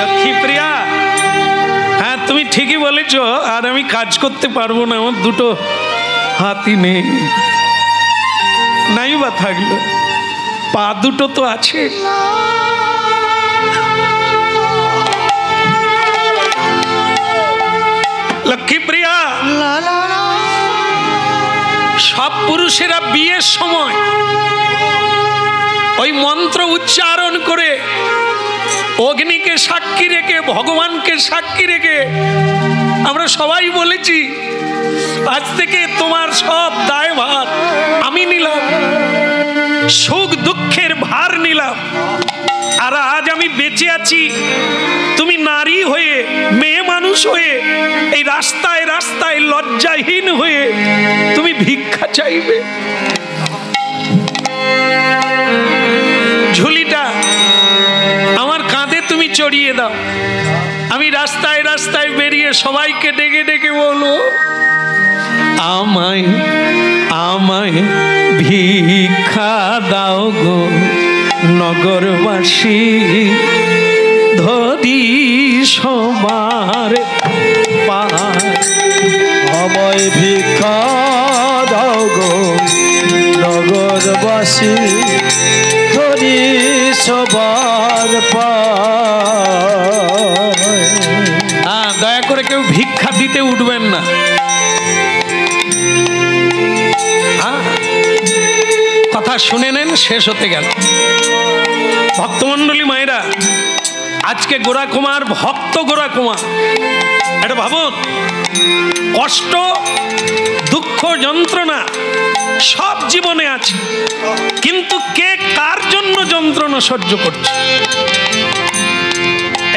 লক্ষ্মী প্রিয়া, হ্যাঁ তুমি ঠিকই বলেছ। আর আমি কাজ করতে পারবো না, আমার দুটো হাতই নেই, নাই বা থাকলো, পা দুটো তো আছে। লক্ষ্মী প্রিয়া, সব পুরুষেরা বিয়ের সময় ওই মন্ত্র উচ্চারণ করে অগ্নিকে সাক্ষী রেখে, ভগবানকে সাক্ষী রেখে আমরা সবাই বলেছি আজ থেকে তোমার সব দায়ভার আমি নিলাম, সুখ দুঃখের ভার নিলাম। আর আজ আমি বেঁচে আছি, তুমি নারী হয়ে, মেয়ে মানুষ হয়ে এই রাস্তায় রাস্তায় লজ্জাহীন হয়ে তুমি ভিক্ষা চাইবে। ঝুলিটা আমার কাঁধে তুমি চড়িয়ে দাও, আমি রাস্তায় রাস্তায় বেরিয়ে সবাইকে ডেকে ডেকে বলো, আমায় আমায় ভিক্ষা দাও গো নগরবাসী, ধরি সবার পায়। আমায় ভিক্ষা দাও গো নগরবাসী, ধরি সবার পায়। হ্যাঁ, দয়া করে কেউ ভিক্ষা দিতে উঠবেন না। কথা শুনে নেন, শেষ হতে গেল। ভক্তমণ্ডলী মায়েরা, আজকে গোরা কুমার, ভক্ত গোরা কুমার, এটা ভাবুন, কষ্ট দুঃখ যন্ত্রণা সব জীবনে আছে, কিন্তু কে কার জন্য যন্ত্রণা সহ্য করছে?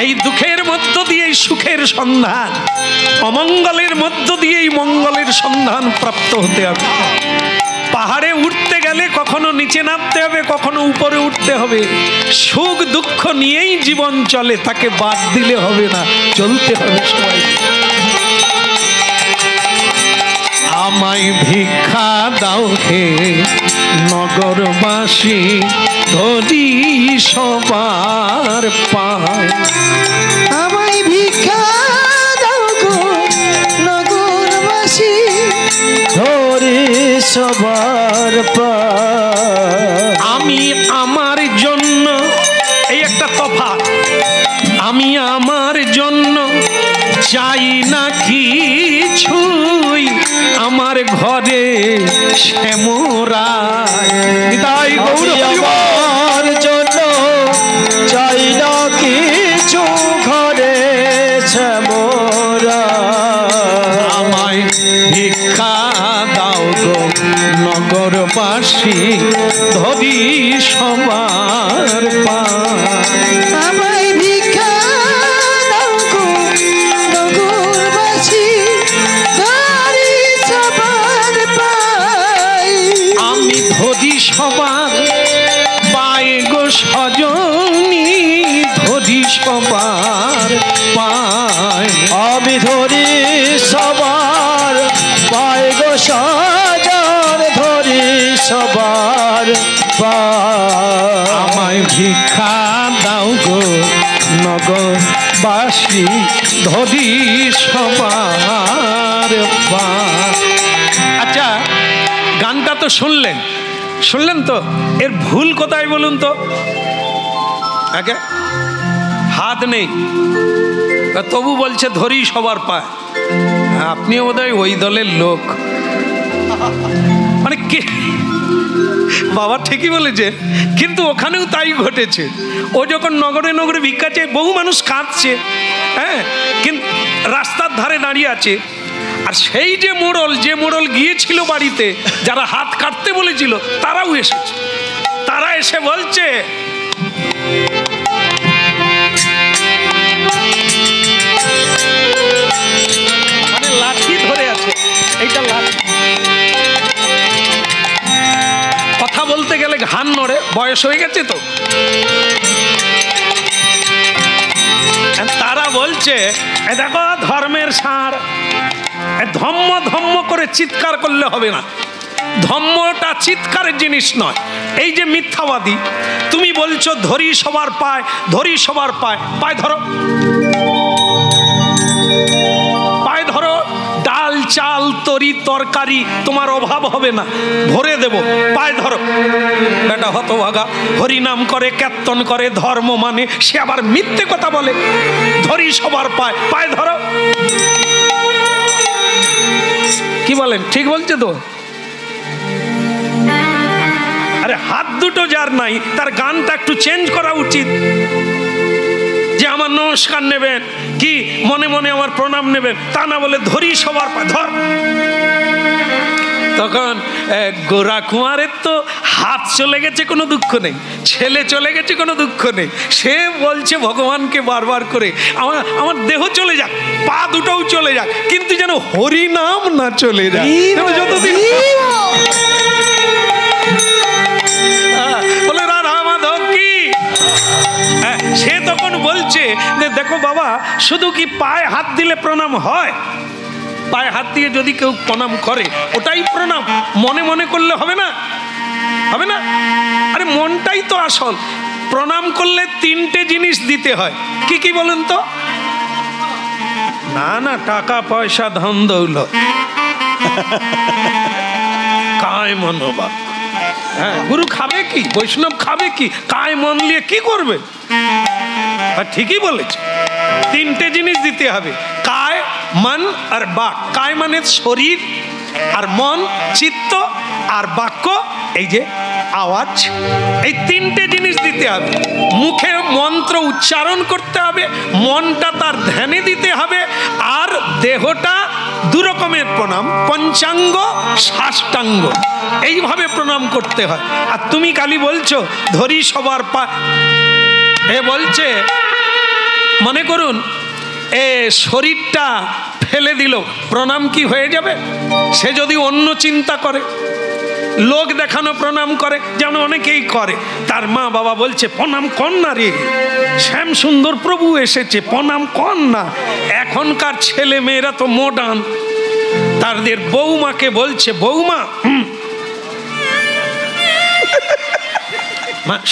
এই দুঃখের মধ্য দিয়েই সুখের সন্ধান, অমঙ্গলের মধ্য দিয়েই মঙ্গলের সন্ধান প্রাপ্ত হতে হবে। পাহাড়ে উঠতে গেলে কখনো নিচে নামতে হবে, কখনো উপরে উঠতে হবে। সুখ দুঃখ নিয়েই জীবন চলে, তাকে বাদ দিলে হবে না, চলতে হবে সবাই। আমায় ভিক্ষা দাও হে নগরবাসী, ধরি সবার পায়। আমায় ভিক্ষা দাও গো নগরবাসী, ধরি সবার পায়। আমি আমার জন্য, এই একটা তফাৎ, আমি আমার জন্য চাই না কিছুই, আমার ঘরে শ্যামরায়। নিতাই গৌর আমার জন্য চাই না কিছু, ঘরে শ্যামরায়। আমায় ভিক্ষা দাও গো নগরবাসী, ধরি সবার পায়। আমায় ভিক্ষা দাও গো নগরবাসী, ধরি সবার পায়। আমি ধরি সবার পায় গো সজনী, ধরি সবার পায়। আমি ধরি সবার পায় গো সজন, ধরি সবার পায়। আমায় ভিক্ষা দাও গো নগরবাসী, ধরি সবার পায়। আচ্ছা, গানটা তো শুনলেন তো, এর ভুল কোথায় বলুন তো? আগে হাত নেই, তবু বলছে ধরি সবার পায়। আপনিও বোধহয় ওই দলের লোক। মানে কে, বাবা ঠিকই বলেছে, কিন্তু ওখানেও তাই ঘটেছে। ও যখন নগরে নগরে ভিক্ষা চেয়ে, বহু মানুষ কাঁদছে, হ্যাঁ, কিন্তু রাস্তার ধারে দাঁড়িয়ে আছে। আর সেই যে মোড়ল গিয়েছিল বাড়িতে, যারা হাত কাটতে বলেছিল, তারাও এসেছে। তারা এসে বলছে, মানে লাঠি ধরে আছে, এইটা লাঠি, কথা বলতে গেলে ঘান নড়ে, বয়স হয়ে গেছে তো। তারা বলছে, দেখো ধর্মের ষাঁড়, ধম্ম ধম্ম করে চিৎকার করলে হবে না, ধম্মটা চিৎকারের জিনিস নয়। এই যে মিথ্যাবাদী, তুমি বলছো ধরি সবার পায়, ধরি সবার পায়, পায় ধরো, পায় ধরো, ডাল চাল তরি তরকারি তোমার অভাব হবে না, ভরে দেব, পায় ধরো। বেটা হতভাগা হরি নাম করে, কীর্তন করে, ধর্ম মানে, সে আবার মিথ্যে কথা বলে, ধরি সবার পায়, পায় ধরো। কি বলেন, ঠিক বলছে তো? আরে হাত দুটো যার নাই তার গানটা একটু চেঞ্জ করা উচিত, যে আমার নমস্কার নেবেন কি মনে মনে আমার প্রণাম নেবেন, তা না বলে ধরি সবার পায়, ধর। তখন গোরা কুমারের তো হাত চলে গেছে, কোনো দুঃখ নেই, ছেলে চলে গেছে, কোনো দুঃখ নেই। সে বলছে ভগবানকে বারবার করে, আমার দেহ চলে যাক, পা দুটোও চলে যাক, কিন্তু যেন হরি নাম না চলে যায়। যতদিন বলে রাধা মাধব কি, সে তখন বলছে যে দেখো বাবা, শুধু কি পায়ে হাত দিলে প্রণাম হয়? পায়ে হাত দিয়ে যদি কেউ প্রণাম করে ওটাই প্রণাম, মনে মনে করলে হবে না, হবে না। আরে মনটাই তো আসল। প্রণাম করলে তিনটে জিনিস দিতে হয়, কি কি বলেন তো? না না, টাকা পয়সা ধন দৌলত, কায় মনোভাব। হ্যাঁ, গুরু খাবে কি, বৈষ্ণব খাবে কি, কায় মন নিয়ে কি করবে? ঠিকই বলেছে, তিনটে জিনিস দিতে হবে, কায় মন আর বাক। কায় মানে শরীর, আর মন চিত্ত, আর বাক্য এই যে আওয়াজ, এই তিনটে জিনিস দিতে হবে। মুখে মন্ত্র উচ্চারণ করতে হবে, মনটা তার ধ্যানে দিতে হবে, আর দেহটা দু রকমের প্রণাম, পঞ্চাঙ্গ সাষ্টাঙ্গ, এইভাবে প্রণাম করতে হয়। আর তুমি খালি বলছো ধরি সবার পা, এ বলছে মনে করুন এ শরীরটা ফেলে দিল, প্রণাম কি হয়ে যাবে? সে যদি অন্য চিন্তা করে, লোক দেখানো প্রণাম করে, যেমন অনেকেই করে, তার মা বাবা বলছে প্রণাম কর না রে, শ্যাম সুন্দর প্রভু এসেছে, প্রণাম কর না। এখনকার ছেলে মেয়েরা তো মডার্ন, তাদের বৌমাকে বলছে বৌমা,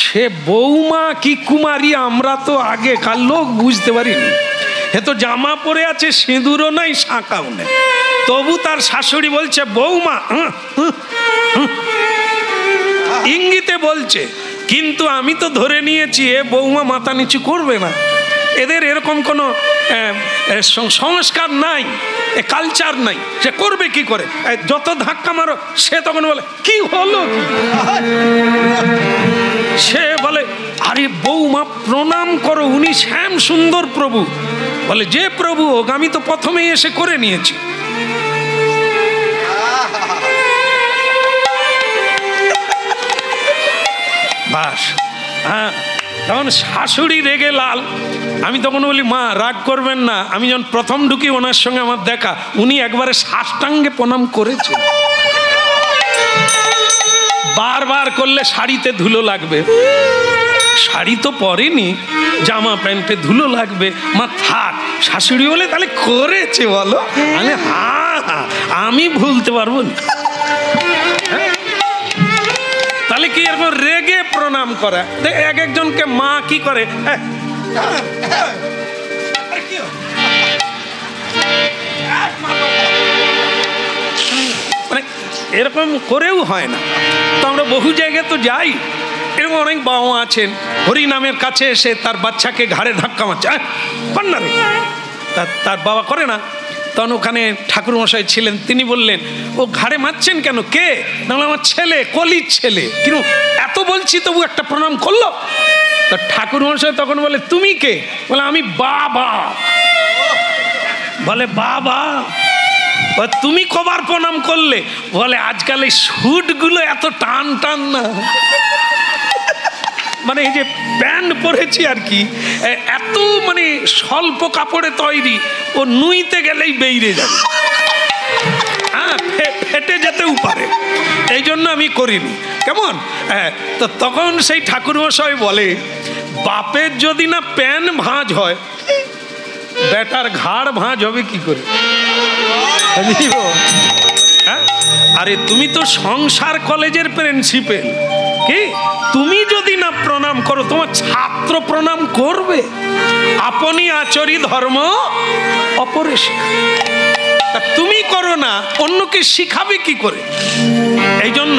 সে বৌমা কি কুমারী আমরা তো আগেকার লোক বুঝতে পারিনি। হে তো জামা পরে আছে, সিঁদুরও নাই, শাঁকাও নেই, তবু তার শাশুড়ি বলছে বৌমা, ইঙ্গিতে বলছে। কিন্তু আমি তো ধরে নিয়েছি এ বৌমা মাথা নিচু করবে না, এদের এরকম কোনো সংস্কার নাই, এ কালচার নাই, সে করবে কি করে? যত ধাক্কা মারো সে তখন বলে কি হলো, সে বলে আরে বৌমা প্রণাম করো, উনি শ্যাম সুন্দর প্রভু। বলে যে প্রভু হোক, আমি তো প্রথমেই এসে করে নিয়েছি। বাস, হ্যাঁ। তখন শাশুড়ি রেগে লাল। আমি তখন বলি মা রাগ করবেন না, আমি যখন প্রথম ঢুকি ওনার সঙ্গে আমার দেখা, উনি একবারে সাষ্টাঙ্গে প্রণাম করেছে। বারবার করলে শাড়িতে ধুলো লাগবে, শাড়ি তো পরেনি, জামা প্যান্টে ধুলো লাগবে, মা থাক। শাশুড়ি বলে তাহলে করেছে বলো? আমি হ্যাঁ হ্যাঁ, আমি ভুলতে পারবো না। তাহলে কি এরকম রেগে প্রণাম করা? এক একজনকে মা কি করে, মানে এরকম করেও হয় না। তো আমরা বহু জায়গায় তো যাই, এরকম অনেক বাবা আছেন হরি নামের কাছে এসে তার বাচ্চাকে ঘাড়ে ধাক্কা মারছে, কর না রে, তার বাবা করে না। তখন ওখানে ঠাকুরমশাই ছিলেন, তিনি বললেন ও ঘাড়ে মারছেন কেন, কে? না আমার ছেলে, কলির ছেলে, কিন্তু এত বলছি তবু একটা প্রণাম করলো। তা ঠাকুরমশাই তখন বলে তুমি কে? বলে আমি বাবা। বলে বাবা, তুমি কবার প্রণাম করলে? বলে আজকাল এই স্যুটগুলো এত টান টান না, মানে এই যে প্যান্ট পরেছি আর কি, এত মানে স্বল্প কাপড়ে তৈরি, ও নুইতে গেলেই বেরিয়ে যাবে, হ্যাঁ ফেটে যেতেও পারে, এই জন্য আমি করিনি। কেমন? তো তখন সেই ঠাকুরমশাই বলে বাপের যদি না প্যান ভাঁজ হয়, বেটার ঘাড় ভাঁজ হবে কি করে? হ্যাঁ আরে তুমি তো সংসার কলেজের প্রিন্সিপাল, কি তুমি যদি না প্রণাম করো তোমার ছাত্র প্রণাম করবে? আপনি আচরি ধর্ম অপরে শিখাবে। তুমি করো না, অন্যকে শিখাবে কি করে? এই জন্য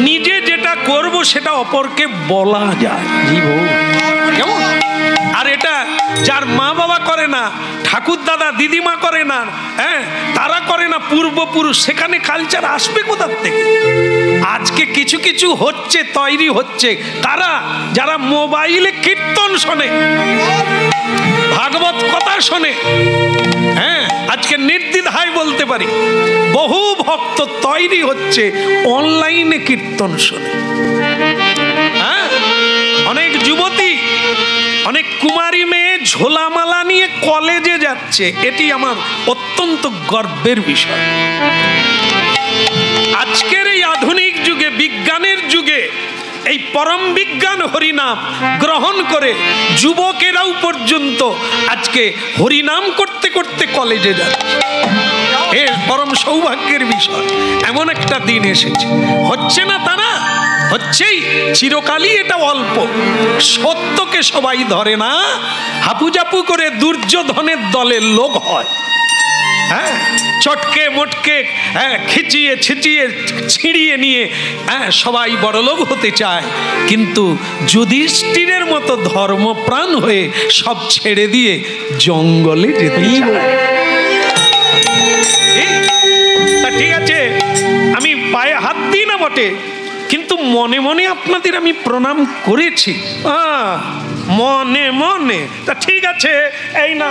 নিজে যেটা করব সেটা অপরকে বলা যায়। কেমন? আর এটা যার মা বাবা করে না, ঠাকুর দাদা দিদিমা করে না, হ্যাঁ তারা করে না, পূর্বপুরুষ, সেখানে কালচার আসবে কোথার থেকে? আজকে কিছু কিছু হচ্ছে, তৈরি হচ্ছে, তারা যারা মোবাইলে কীর্তন শোনে, ভাগবত কথা শোনে, হ্যাঁ আজকে নির্দ্বিধায় বলতে পারি বহু ভক্ত তৈরি হচ্ছে অনলাইনে কীর্তন শোনে। হ্যাঁ, অনেক যুবতী, অনেক কুমারী মেয়ে ঝোলামালা নিয়ে কলেজে যাচ্ছে, এটি আমার অত্যন্ত গর্বের বিষয়। আজকের এই আধুনিক যুগে, বিজ্ঞানের যুগে, এই পরম বিজ্ঞান হরিনাম গ্রহণ করে যুবকেরাও পর্যন্ত আজকে হরিনাম করতে করতে কলেজে যাচ্ছে। এর পরম সৌভাগ্যের বিষয়। এমন একটা দিন এসেছে, হচ্ছে না তা না, হচ্ছেই, চিরকালই এটা অল্প। সত্যকে সবাই ধরে না, হাপুজাপু করে দুর্যোধনের দলের লোক হয়। হ্যাঁ, চটকে মোটকে, হ্যাঁ খিচিয়ে ছিচিয়ে ছিঁড়িয়ে নিয়ে, হ্যাঁ সবাই বড়লোক হতে চায়, কিন্তু যুধিষ্ঠিরের মতো ধর্মপ্রাণ হয়ে সব ছেড়ে দিয়ে জঙ্গলে যেতে চায়। তা ঠিক আছে, আমি পায়ে হাত দিই না বটে, কিন্তু মনে মনে আপনাদের আমি প্রণাম করেছি, মনে মনে। তা ঠিক আছে, এই না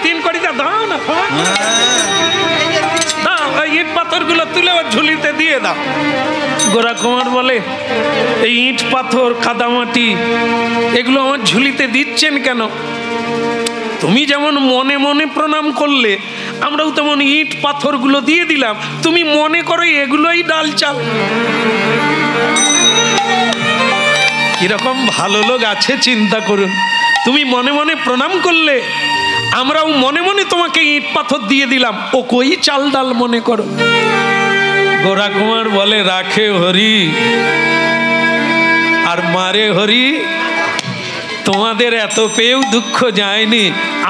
তিন কোটিটা দাও না, ইট পাথর গুলো তুলে ঝুলিতে দিয়ে দাও। গোরা কুমার বলে, এই ইট পাথর কাদামাটি এগুলো আমার ঝুলিতে দিচ্ছেন কেন? তুমি যেমন মনে মনে প্রণাম করলে, আমরাও তেমন ইট পাথরগুলো দিয়ে দিলাম, তুমি মনে করো এগুলোই ডাল চাল। এরকম ভালো লোক আছে, চিন্তা করুন। তুমি মনে মনে প্রণাম করলে, আমরাও মনে মনে তোমাকে ইট পাথর দিয়ে দিলাম, ও কই চাল ডাল মনে করো। গোরা কুমার বলে, রাখে হরি আর মারে হরি, তোমাদের এত পেয়েও দুঃখ যায়নি,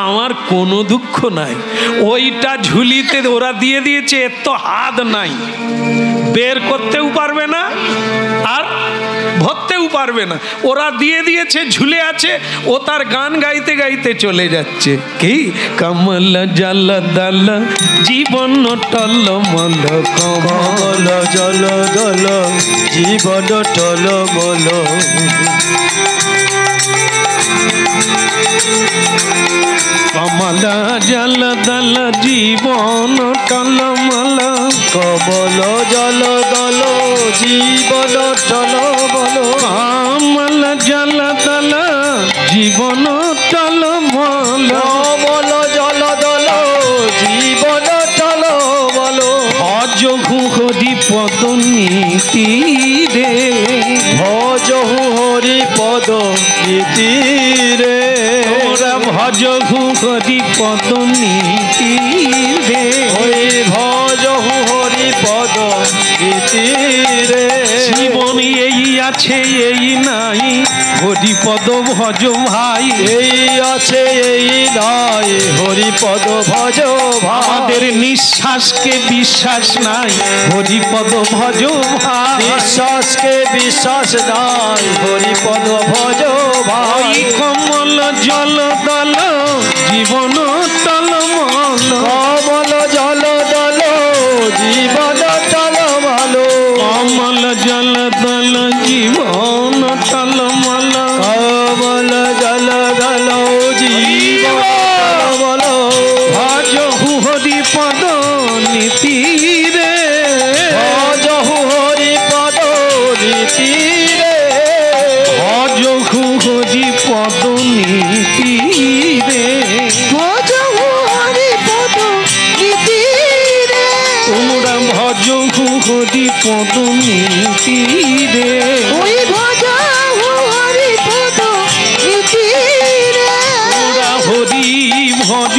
আমার কোনো দুঃখ নাই। ওইটা ঝুলিতে ওরা দিয়ে দিয়েছে, এর তো হাত নাই, বের করতেও পারবে না আর ভরতেও পারবে না। ওরা দিয়ে দিয়েছে, ঝুলে আছে, ও তার গান গাইতে গাইতে চলে যাচ্ছে। কি কমল জল দল জীবন টলমল, কমল জল দল জীবন টলমল, কমল জল দল জীবন টলমল, কমল জল দল জীবন টলমল, কমল জল দল জীবন টলমল, কমল জল দল জীবন টলমল, ভজহু হরি পদ নীতি রে, ভজহু হরি পদ নীতি রে, তোরা ভজহু হরি পদ নীতি রে, ওই ভজহু হরি পদ নীতি রে, জীবন এই আছে এই নাই, হরি পদ ভজ ভাই, এই আছে এই নাই, হরি পদ ভজ ভাই, আমাদের নিঃশ্বাসকে বিশ্বাস নাই, হরি পদ ভজ ভাই, বিশ্বাসকে বিশ্বাস নাই, হরি পদ ভজ ভাই, কমল জল দল জীবন টলমল, কমল জল দল জীবন টলমল, কমল জল দল জীবন টলমল, কমল জল দল জীবন টলমল, ভজহু হরি পদ নীতি রে, ভজহু হরি পদ নীতি রে, ভজহু হরি পদ নীতি রে, ভজহু হরি পদ নীতি রে, তোমরা ভজহু হরি পদ নীতি রে, ওই ভজহু হরি পদ নীতি রে, তোমরা হরি ভজ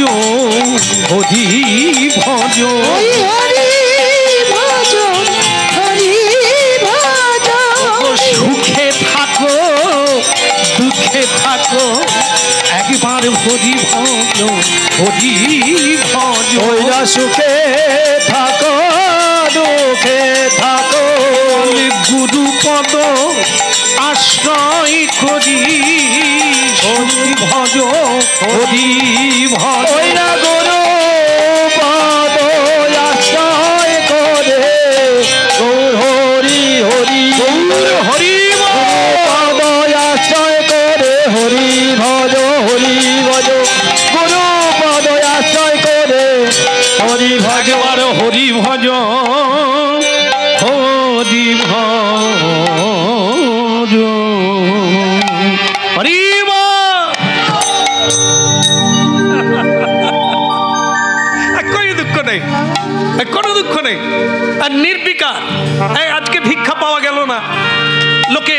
সুখে থাকো দুঃখে থাকো একবার হরি ভজ হরি ভজ। ওইরা সুখে থাকো দুঃখে থাকো গুরু পদ আশ্রয় করি হরি ভজ হরি ভজ। ওইরা গুরু পদ আশ্রয় করে গৌর হরি হরি গৌর হরি পদ আশ্রয় করে হরি ভজ হরি ভজ গুরু পদ আশ্রয় করে হরি ভজ একবার হরি ভজ হরি ভজ হরি কোনো দুঃখ নেই কোনো দুঃখ নেই। আর নির্বিকার আজকে ভিক্ষা পাওয়া গেল না, লোকে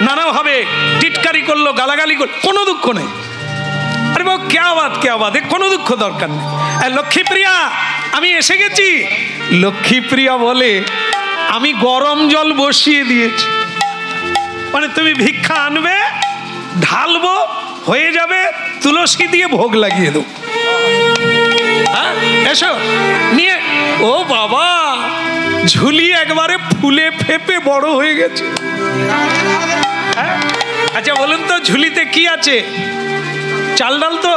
নানাভাবে টিটকারি করলো গালাগালি করলো, কোনো দুঃখ নেই। আরে বাবু কে আবাদ কোনো দুঃখ দরকার নেই। লক্ষ্মীপ্রিয়া আমি এসে গেছি। লক্ষ্মীপ্রিয়া বলে আমি গরম জল বসিয়ে দিয়েছি, মানে তুমি ভিক্ষা আনবে ঢালবো হয়ে যাবে, তুলসী দিয়ে ভোগ লাগিয়ে দেবো। হ্যাঁ এসো নিয়ে। ও বাবা ঝুলি একবারে ফুলে ফেপে বড় হয়ে গেছে। আচ্ছা বলুন তো ঝুলিতে কি আছে? চাল ডাল তো?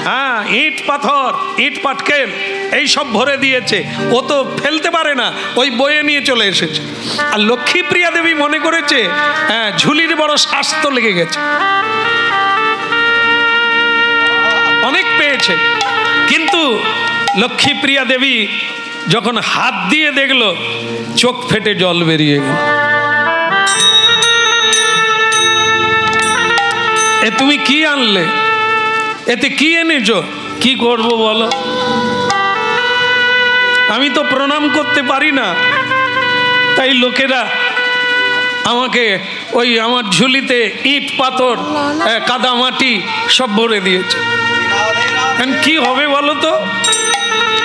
হ্যাঁ ইট পাথর ইট পাটকেল এই সব ভরে দিয়েছে। ও তো ফেলতে পারে না, ওই বয়ে নিয়ে চলে এসেছে। আর লক্ষ্মীপ্রিয়া দেবী মনে করেছে হ্যাঁ ঝুলির বড় স্বাস্থ্য লেগে গেছে, অনেক পেয়েছে। কিন্তু লক্ষ্মীপ্রিয়া দেবী যখন হাত দিয়ে দেখলো চোখ ফেটে জল বেরিয়ে গেল। এ তুমি কি আনলে? এতে কি এনেছো? কি করব বলো? আমি তো প্রণাম করতে পারি না, তাই লোকেরা আমাকে ওই আমার ঝুলিতে ইট পাথর কাদা মাটি সব ভরে দিয়েছে। কি হবে বলো তো?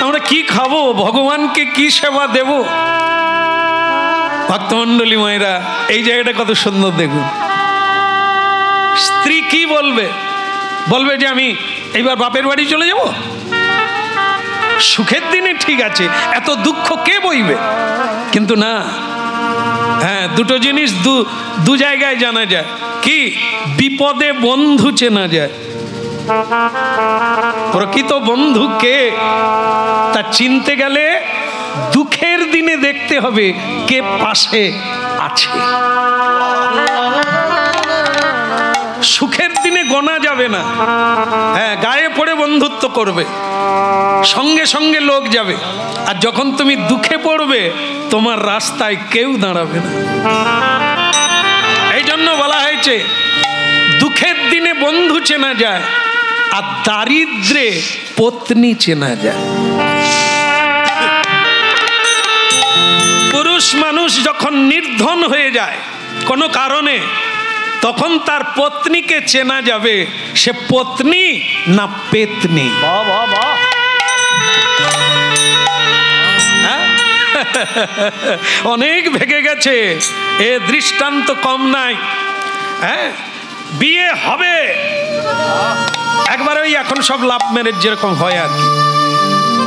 আমরা কি খাবো? ভগবানকে কি সেবা দেব? ভক্তমণ্ডলী মায়েরা এই জায়গাটা কত সুন্দর দেখুন। স্ত্রী কি বলবে? বলবে যে আমি এইবার বাপের বাড়ি চলে যাব। সুখের দিনে ঠিক আছে, এত দুঃখ কে বইবে? কিন্তু না, হ্যাঁ দুটো জিনিস দু জায়গায় জানা যায়। কি? বিপদে বন্ধু চেনা যায়। প্রকৃত বন্ধু কে তা চিনতে গেলে দুঃখের দিনে দেখতে হবে কে পাশে আছে। সুখের দিনে গোনা যাবে না। হ্যাঁ গায়ে পড়ে বন্ধুত্ব করবে, সঙ্গে সঙ্গে লোক যাবে। আর যখন তুমি দুঃখে পড়বে তোমার রাস্তায় কেউ দাঁড়াবে না। এই জন্য বলা হয়েছে দুঃখের দিনে বন্ধু চেনা যায় আর দারিদ্রে পত্নী চেনা যায়। পুরুষ মানুষ যখন নির্ধন হয়ে যায় কোনো কারণে, তখন তার পত্নীকে চেনা যাবে সে পত্নী না পেতনি। অনেক ভেগে গেছে, এ দৃষ্টান্ত কম নাই। হ্যাঁ বিয়ে হবে একবার ওই এখন সব লাভ ম্যারেজ যেরকম হয় আর কি।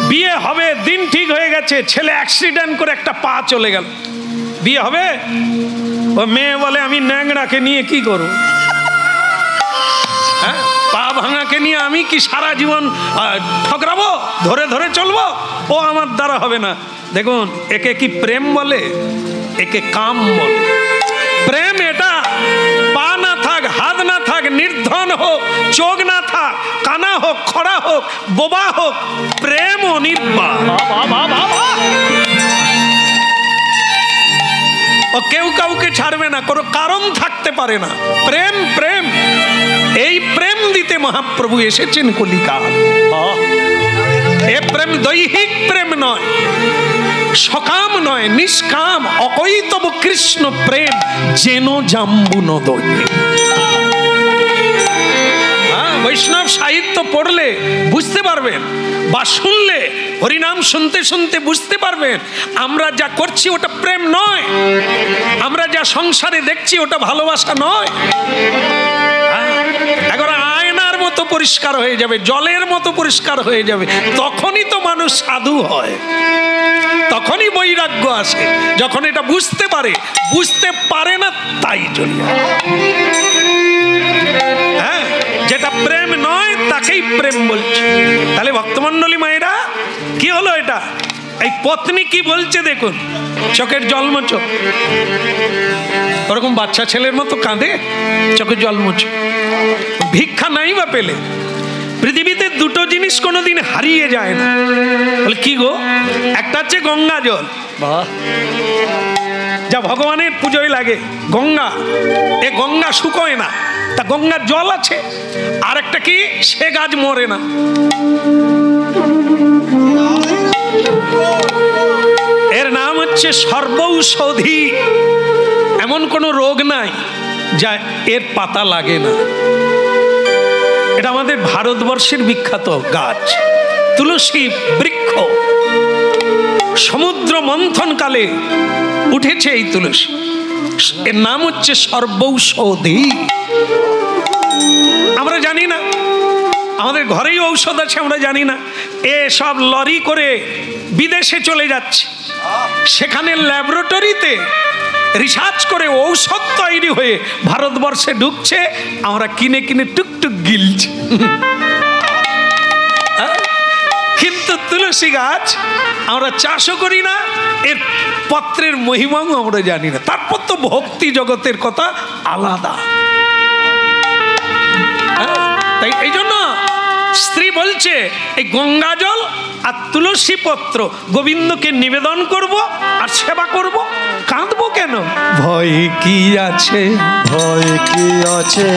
বিয়ে হবে, দিন ঠিক হয়ে গেছে, ছেলে অ্যাক্সিডেন্ট করে একটা পা চলে গেল। বিয়ে হবে, ও মেয়ে বলে আমি ন্যাংড়াকে নিয়ে কি করব? হ্যাঁ পা ভাঙাকে নিয়ে আমি কি সারা জীবন ঠকরাবো, ধরে ধরে চলবো? ও আমার দ্বারা হবে না। দেখুন একে কি প্রেম বলে? একে কাম বলে। প্রেম এটা পা না থাক, হাত না থাক, নির্ধন হোক, চোখ না থাক, কানা হোক, খড়া হোক, বোবা হোক, প্রেম অনির্বাণ। ও কেউ কাউকে ছাড়বে না, কোনো কারণ থাকতে পারে না। প্রেম প্রেম এই প্রেম দিতে মহাপ্রভু এসেছেন কলিকাল। এ প্রেম দৈহিক প্রেম নয়, সকাম নয়, নিষ্কাম অকৈতব কৃষ্ণ প্রেম যেন জাম্বু নদয়ে। বৈষ্ণব সাহিত্য পড়লে বুঝতে পারবেন, বা শুনলে হরিনাম শুনতে শুনতে বুঝতে পারবেন আমরা যা করছি ওটা প্রেম নয়, আমরা যা সংসারে দেখছি ওটা ভালোবাসা নয়। একবার আয়নার মতো পরিষ্কার হয়ে যাবে, জলের মতো পরিষ্কার হয়ে যাবে, তখনই তো মানুষ সাধু হয়, তখনই বৈরাগ্য আসে, যখন এটা বুঝতে পারে। বুঝতে পারে না তাই জন্য, হ্যাঁ, যেটা প্রেম নয় তাকেই প্রেম বলছে। তাহলে ভক্তমণ্ডলী মায়েরা, কি হলো এটা? এই পত্নী কি বলছে দেখুন, চোখের জল মোছো। ওরকম বাচ্চা ছেলের মতো কাঁদে, চোখের জল মোছো। ভিক্ষা নাই বা পেলে, পৃথিবীতে দুটো জিনিস কোনোদিন হারিয়ে যায় না। বলে কি গো? একটা হচ্ছে গঙ্গা জল, যা ভগবানের পুজোয় লাগে, গঙ্গা। এ গঙ্গা শুকোয় না, তা গঙ্গার জল আছে। আর একটা কি? সে গাছ মরে না। এর নাম হচ্ছে সর্বৌষধি। এমন কোনো রোগ নাই যা এর পাতা লাগে না। এটা আমাদের ভারতবর্ষের বিখ্যাত গাছ, তুলসী বৃক্ষ। সমুদ্র মন্থনকালে উঠেছে এই তুলসী, এর নাম হচ্ছে সর্বৌষধি। আমরা জানি না, আমাদের ঘরেই ঔষধ আছে, আমরা জানি না। এ সব লরি করে বিদেশে চলে যাচ্ছে, সেখানে ল্যাবরেটরিতে রিসার্চ করে ঔষধ তৈরি হয়ে ভারতবর্ষে ঢুকছে, আমরা কিনে কিনে টুকটুক গিলছি। কিন্তু তুলসী গাছ আমরা চাষও করি না, এর পত্রের মহিমাও আমরা জানি না। তারপর তো ভক্তি জগতের কথা আলাদা। তাই এই জন্য স্ত্রী বলছে এই গঙ্গা জল আর তুলসী পত্র গোবিন্দকে নিবেদন করব আর সেবা করব। কাঁদবো কেন? ভয় কি আছে, ভয় কি আছে,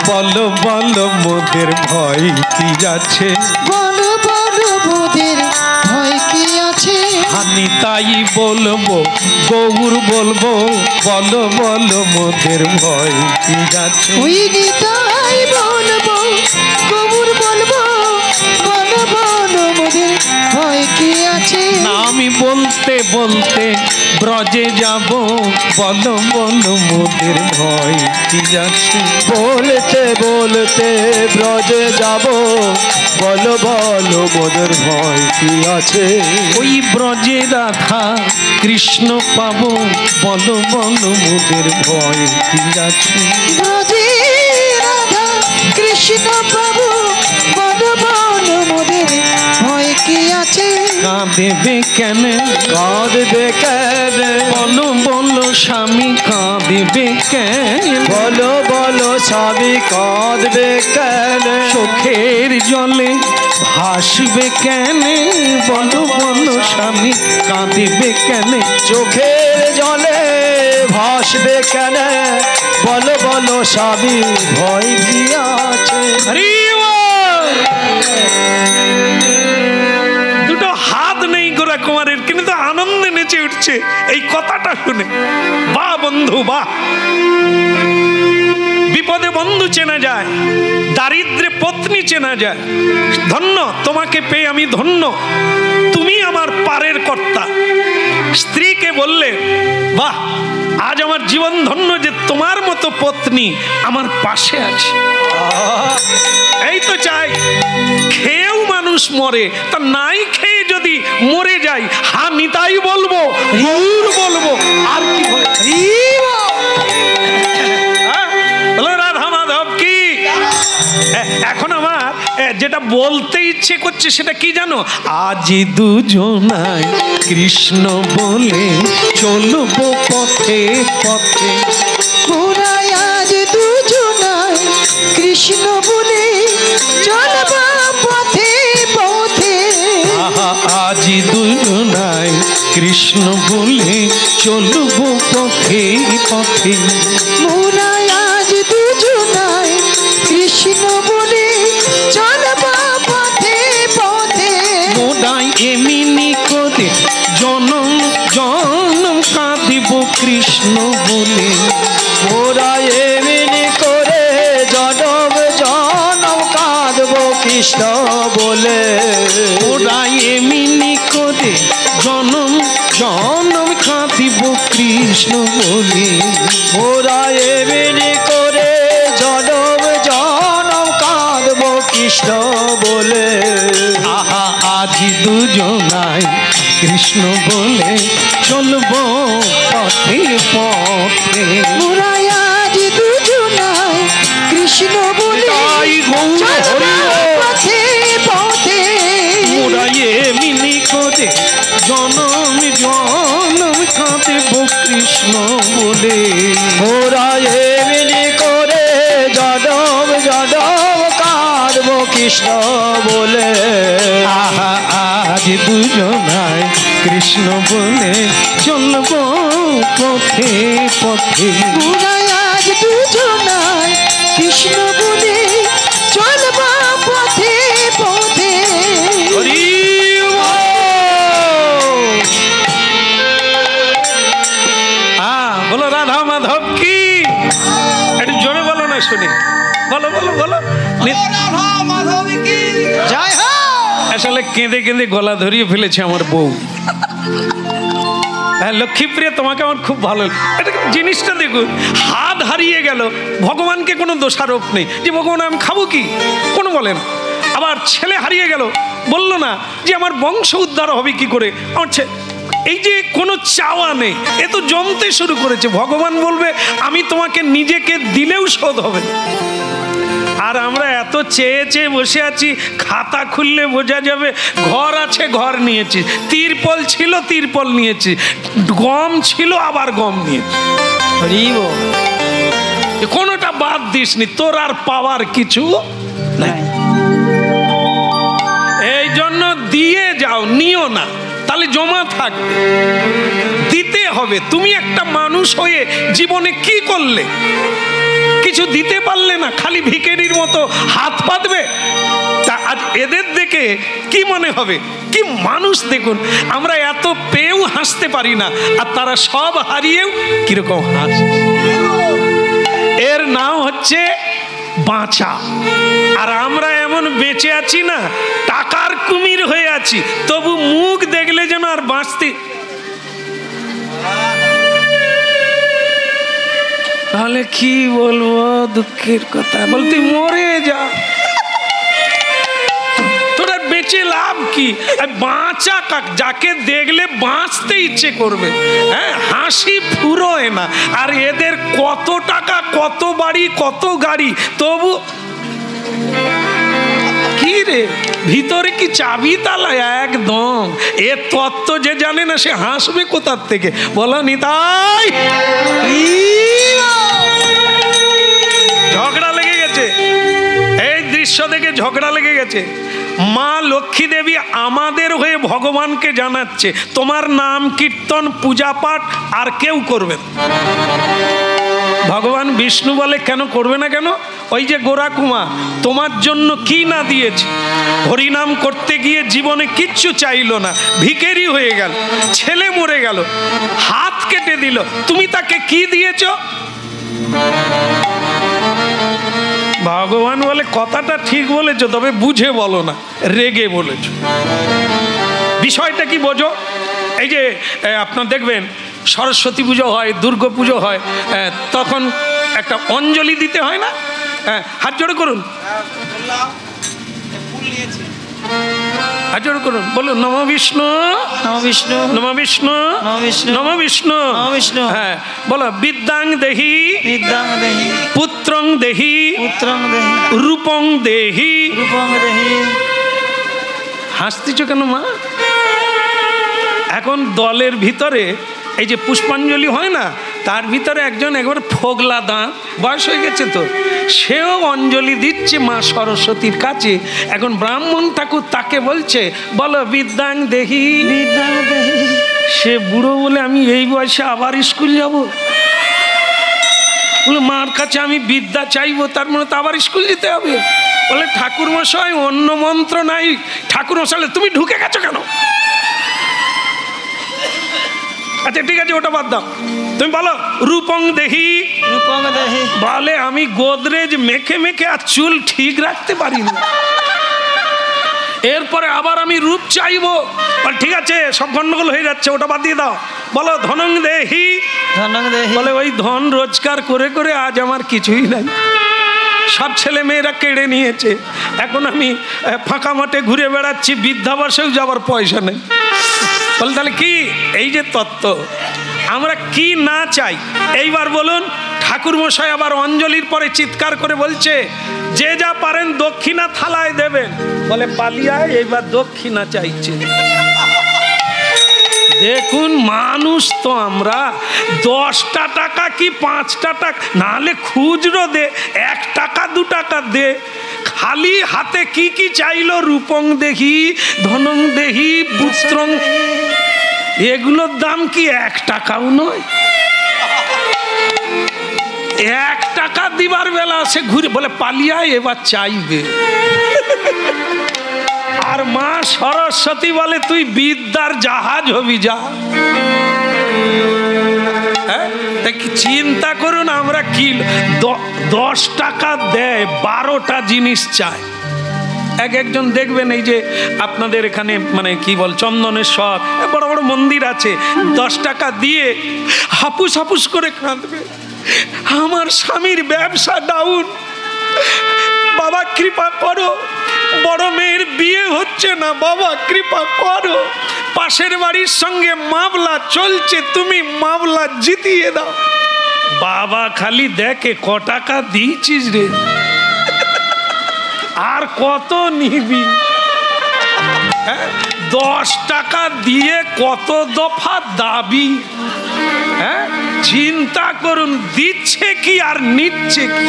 বলো বলো মোদের ভয় কি আছে, বলো বলো মোদের ভয় কি আছে। আমি তাই বলবো, গৌর বলবো, বলো বলো মোদের ভয় কি আছে। ওই নিতাই বলবো, গৌর বলবো, বলো বলো মোদের ভয় কি আছে। আমি বলতে বলতে ব্রজে যাব, বলো বলো মোদের ভয় কি আছে। বলতে বলতে ব্রজে যাব, বলো বলো মোদের ভয় কি আছে। ওই ব্রজে রাধা কৃষ্ণ পাবো, বলো বলো মোদের ভয় কি আছে। ব্রজে রাধা কৃষ্ণ পাবো, বলো বলো মোদের ভয় কি আছে। কাঁদেবে কেন, কাঁদবে কেন, বলো বলো স্বামী কাঁদেবে কেন, বলো বলো স্বামী কাঁদবে কেন। চোখের জলে ভাসবে কেন, বলো বলো স্বামী কাঁদেবে কেন। চোখের জলে ভাসবে কেন, বলো বলো স্বামী ভয় কি আছে। হরি বল। দুটো হাত নেই গোরা কুমারের, কিন্তু আনন্দে নেচে উঠছে এই কথাটা শুনে। বাহ বন্ধু বাহ। বিপদে বন্ধু চেনা যায়, দারিদ্রে পত্নী চেনা যায়। ধন্য, তোমাকে পেয়ে আমি ধন্য, তুমি আমার পারের কর্তা। স্ত্রীকে বললে, বাহ আজ আমার জীবন ধন্য যে তোমার মতো পত্নী আমার পাশে আছে। এই তো চাই। খেয়েও মানুষ মরে, তা নাই খেয়ে যদি মরে যাই, হা নিতাই বলবো, গৌর বলবো, আর কি বলে। রাধা মাধব কি। এখন আমার যেটা বলতে ইচ্ছে করছে সেটা কি জানো? আজ দুজনায় কৃষ্ণ বলে চলবো পথে পথে। পুরাই আজ দুজনায় কৃষ্ণ বলে চলবো পথে পথে। আজ দুজনায় কৃষ্ণ বলে চলবো পথে পথে। পুরাই আজ দুজনায় কৃষ্ণ বলে চলবো পথে পথে। মোদাই এমিনি করে জনম জনম কাঁদিব কৃষ্ণ বলে। ওরা এমনি করে জনম জনম ওরা এমনি করে জনম জনম কাঁদব কৃষ্ণ বলে। আহা আজ দুজনাই কৃষ্ণ বলে চলবো পথে পথে। মোরা আজ দুজনাই কৃষ্ণ বলে তাই গৌর হরি বল। পথে পথে। মোরা এমনি করে জনম জনম কাঁদব কৃষ্ণ বলে। ওরা এমনি করে জনম জনম কাঁদব কৃষ্ণ বলে। আহা আজ দুজনাই কৃষ্ণ বলে চলবো পথে পথে। মোরা আজ দুজনাই কৃষ্ণ বলে চলব পথে পথে। হরি বলো রাধা মাধব কি, একটু জোরে বলো না শুনি, বলো বলো বলো। জয় হো। আসলে কেঁদে কেঁদে গলা ধরিয়ে ফেলেছে আমার বউ। হ্যাঁ লক্ষ্মীপ্রিয়া, তোমাকে আমার খুব ভালো। এটা জিনিসটা দেখুন, হাত হারিয়ে গেল, ভগবানকে কোনো দোষারোপ নেই যে ভগবান আমি খাবো কি, কোনো বলে না। আবার ছেলে হারিয়ে গেল, বললো না যে আমার বংশ উদ্ধার হবে কি করে, আমার এই যে কোনো চাওয়া নেই, এ তো জমতে শুরু করেছে। ভগবান বলবে আমি তোমাকে নিজেকে দিলেও শোধ হবে না। আর আমরা এত চেয়ে চেয়ে বসে আছি, খাতা খুললে বোঝা যাবে ঘর আছে ঘর নিয়েছি, তিরপল ছিল তিরপল নিয়েছি, গম ছিল আবার গম নিয়েছি। হরি বল। কোনোটা বাদ দিসনি, তোর আর পাওয়ার কিছু নাই। এই জন্য দিয়ে যাও, নিও না, তাহলে জমা থাকবে। দিতে হবে। তুমি একটা মানুষ হয়ে জীবনে কি করলে? কিছু দিতে পারলে না, খালি ভিখারির মতো হাত পাতবে। তা আজ এদের দেখে কি মনে হবে? কি মানুষ দেখুন, আমরা এত পেয়েও হাসতে পারি না, আর তারা সব হারিয়েও কিরকম হাসে। এর নাম হচ্ছে বাঁচা। আর আমরা এমন বেঁচে আছি না, টাকার কুমির হয়ে আছি, তবু মুখ দেখলে যেন আর বাঁচতে। তাহলে কি বলবো, দুঃখের কথা, বলতে মরে যা, তোরা বেঁচে লাভ কি? বাঁচা কাক, যাকে দেখলে বাঁচতে ইচ্ছে করবে। হ্যাঁ, হাসি ফুরোয় না। আর এদের কত টাকা, কত বাড়ি, কত গাড়ি, তবু কি রে, ভিতরে কি চাবি তালা? একদম। এ তত্ত্ব যে জানে না সে হাসবে কোথার থেকে, বলো নিতাই। ঝগড়া লেগে গেছে, এই দৃশ্য দেখে ঝগড়া লেগে গেছে। মা লক্ষ্মী দেবী আমাদের হয়ে ভগবানকে জানাচ্ছে তোমার নাম কীর্তন পূজা পাঠ আর কেউ করবে না। ভগবান বিষ্ণু বলে কেন করবে না কেন? ওই যে গোরাকুমা তোমার জন্য কি না দিয়েছে, হরিনাম করতে গিয়ে জীবনে কিচ্ছু চাইলো না, ভিখারি হয়ে গেল, ছেলে মরে গেল, হাত কেটে দিল, তুমি তাকে কি দিয়েছ? ভগবান বলে কথাটা ঠিক বলেছ, তবে বুঝে বলো না, রেগে বলেছ। বিষয়টা কি বোঝো? এই যে আপনার দেখবেন সরস্বতী পুজো হয়, দুর্গা পুজো হয়, তখন একটা অঞ্জলি দিতে হয় না? হ্যাঁ, হাত জোড়ে করুন, হাত জোড়ে করুন, বলুন নমো বিষ্ণু, নমো বিষ্ণু, নমো বিষ্ণু, নমো বিষ্ণু, নমো বিষ্ণু, নমো বিষ্ণু। হ্যাঁ, বলো বিদ্যাং দেহি, বিদ্যাং দেহি, পুত্রং দেহি, পুত্রং দেহি, রূপং দেহি। রূপং দেহি। হাসতেছ কেন মা? এখন দলের ভিতরে এই যে পুষ্পাঞ্জলি হয় না, তার ভিতরে একজন একবার ফোগলা দাঁত, বয়স হয়ে গেছে তো, সেও অঞ্জলি দিচ্ছে মা সরস্বতীর কাছে। এখন ব্রাহ্মণ ঠাকুর তাকে বলছে বলো বিদ্যাং দেহি, বিদ্যাং দেহি। সে বুড়ো বলে আমি এই বয়সে আবার স্কুল যাব? বলে মার কাছে আমি বিদ্যা চাইবো, তার মানে তো আবার স্কুল যেতে হবে। বলে ঠাকুর মশাই অন্য মন্ত্র নাই। ঠাকুর মশাই তুমি ঢুকে গেছো কেন? আচ্ছা ঠিক আছে, ওটা বাদ দাও, তুমি বলো রূপং দেহি, রূপং দেহি। বলে আমি গোদরেজ মেখে মেখে আর চুল ঠিক রাখতে পারি না। এরপরে আবার আমি রূপ চাইবো, ঠিক আছে সব গন্ডগোল হয়ে যাচ্ছে, ওটা বাদ দিয়ে দাও। বলো ধনং দেহি, বলে ওই ধন রোজগার করে করে আজ আমার কিছুই নাই, সব ছেলে মেয়েরা কেড়ে নিয়েছে, এখন আমি ফাঁকা মাঠে ঘুরে বেড়াচ্ছি, বৃদ্ধাবাসেও যাবার পয়সা নেই। বলে তাহলে কি, এই যে তত্ত্ব, আমরা কি না চাই এইবার বলুন। ঠাকুর মশাই আবার অঞ্জলির পরে চিৎকার করে বলছে, যে যা পারেন দক্ষিণা থালায় দেবেন। বলে পালিয়ায় এইবার দক্ষিণা চাইছে। দেখুন মানুষ তো আমরা, 10টা টাকা কি 5টা টাকা, নাহলে খুচরো দে, 1 টাকা 2 টাকা দে। খালি হাতে কি কি চাইলো, রূপং দেহি, ধনং দেহি, পুত্রং, এগুলোর দাম কি 1 টাকাও নয়। 1 টাকা দিবার বেলা সে ঘুরে বলে পালিয়ায় এবার চাইবে। আর মা সরস্বতী বলে তুই বিদ্যার জাহাজ হবি, যা। হ্যাঁ, চিন্তা করুন আমরা কি 10 টাকা দেয়, 12টা জিনিস চায়। একজন দেখবেন এই যে আপনাদের এখানে মানে কি বল চন্দনেশ্বর বড় বড় মন্দির আছে, 10 টাকা দিয়ে হাপুস হাপুস করে কাঁদবে, আমার স্বামীর ব্যবসা ডাউন, বাবা কৃপা করো, বড় মেয়ের বিয়ে হচ্ছে না, বাবা কৃপা করো, পাশের বাড়ির সঙ্গে মামলা চলছে, তুমি মামলা জিতিয়ে দাও। বাবা খালি দেখে ক টাকা দিয়েছিস রে, আর কত নিবি। 10 টাকা দিয়ে কত দফা দাবি। হ্যাঁ, চিন্তা করুন দিচ্ছে কি আর নিচ্ছে কি।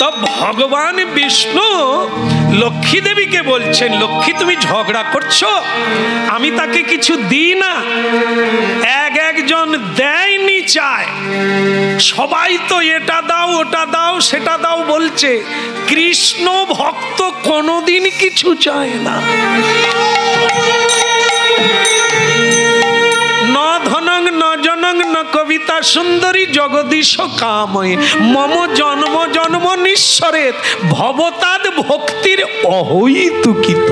তো ভগবান বিষ্ণু লক্ষ্মী দেবীকে বলছেন, লক্ষ্মী তুমি ঝগড়া করছো, আমি তাকে কিছু দিই না। একজন দেয়নি চায়, সবাই তো এটা দাও ওটা দাও সেটা দাও বলছে, কৃষ্ণ ভক্ত কোনোদিন কিছু চায় না। ন ধনং ন জনং ন কবিতা সুন্দরী জগদীশ কাময়ে মম জন্ম জন্ম নিঃসরেত ভবতাদ ভক্তির অহৈতুকিত।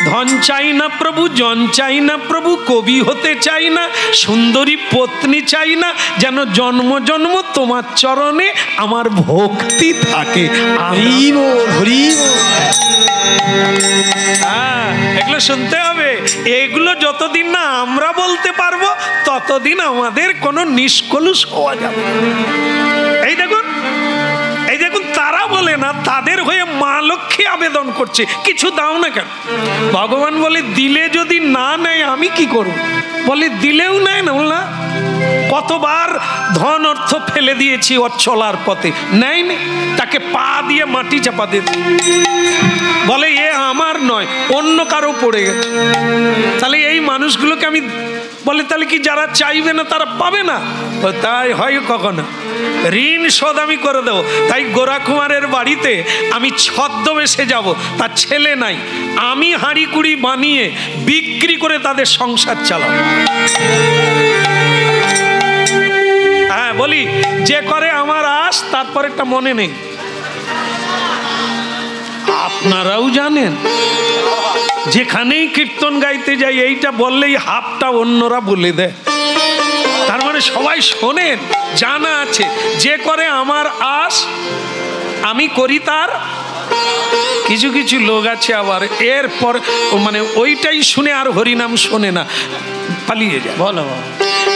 ধন চাই না প্রভু, জন চাই না প্রভু, কবি হতে চাই না, সুন্দরী পত্নী চাই না, যেন জন্ম জন্ম তোমার চরণে আমার ভক্তি থাকে। এগুলো শুনতে হবে। এগুলো যতদিন না আমরা বলতে পারবো ততদিন আমাদের কোনো নিষ্কলুষ হওয়া যাবে। এই দেখুন, এই দেখুন, তারা বলে না, তাদের হয়ে মা লক্ষ্মী আবেদন করছে কিছু দাও না কেন। ভগবান বলে দিলে যদি না নেয় আমি কি করব। বলে দিলেও নেয় না, কতবার ধন অর্থ ফেলে দিয়েছি ওর চলার পথে, নেয়নি, তাকে পা দিয়ে মাটি চাপা দিয়েছে, বলে এ আমার নয় অন্য কারো পড়ে গেছে। তাহলে এই মানুষগুলোকে আমি বলে তাহলে কি যারা চাইবে না তারা পাবে না? তাই হয় কখনো, ঋণ শোধ আমি করে দেবো। তাই গোরা কুমারের বাড়িতে আমি ছদ্মবেশে যাব, তার ছেলে নাই, আমি হাঁড়ি কুড়ি বানিয়ে বিক্রি করে তাদের সংসার চালাবো। হ্যাঁ বলি, যে করে আমার আশ তারপর একটা মনে নেই। আপনারাও জানেন যেখানেই কীর্তন গাইতে যাই এইটা বললেই হাফটা অন্যরা বলে দেয়, তার মানে সবাই শোনেন, জানা আছে, যে করে আমার আশ আমি করি তার। কিছু কিছু লোক আছে আবার এরপর মানে ওইটাই শুনে আর হরিনাম শোনে না, পালিয়ে যায়। বলো,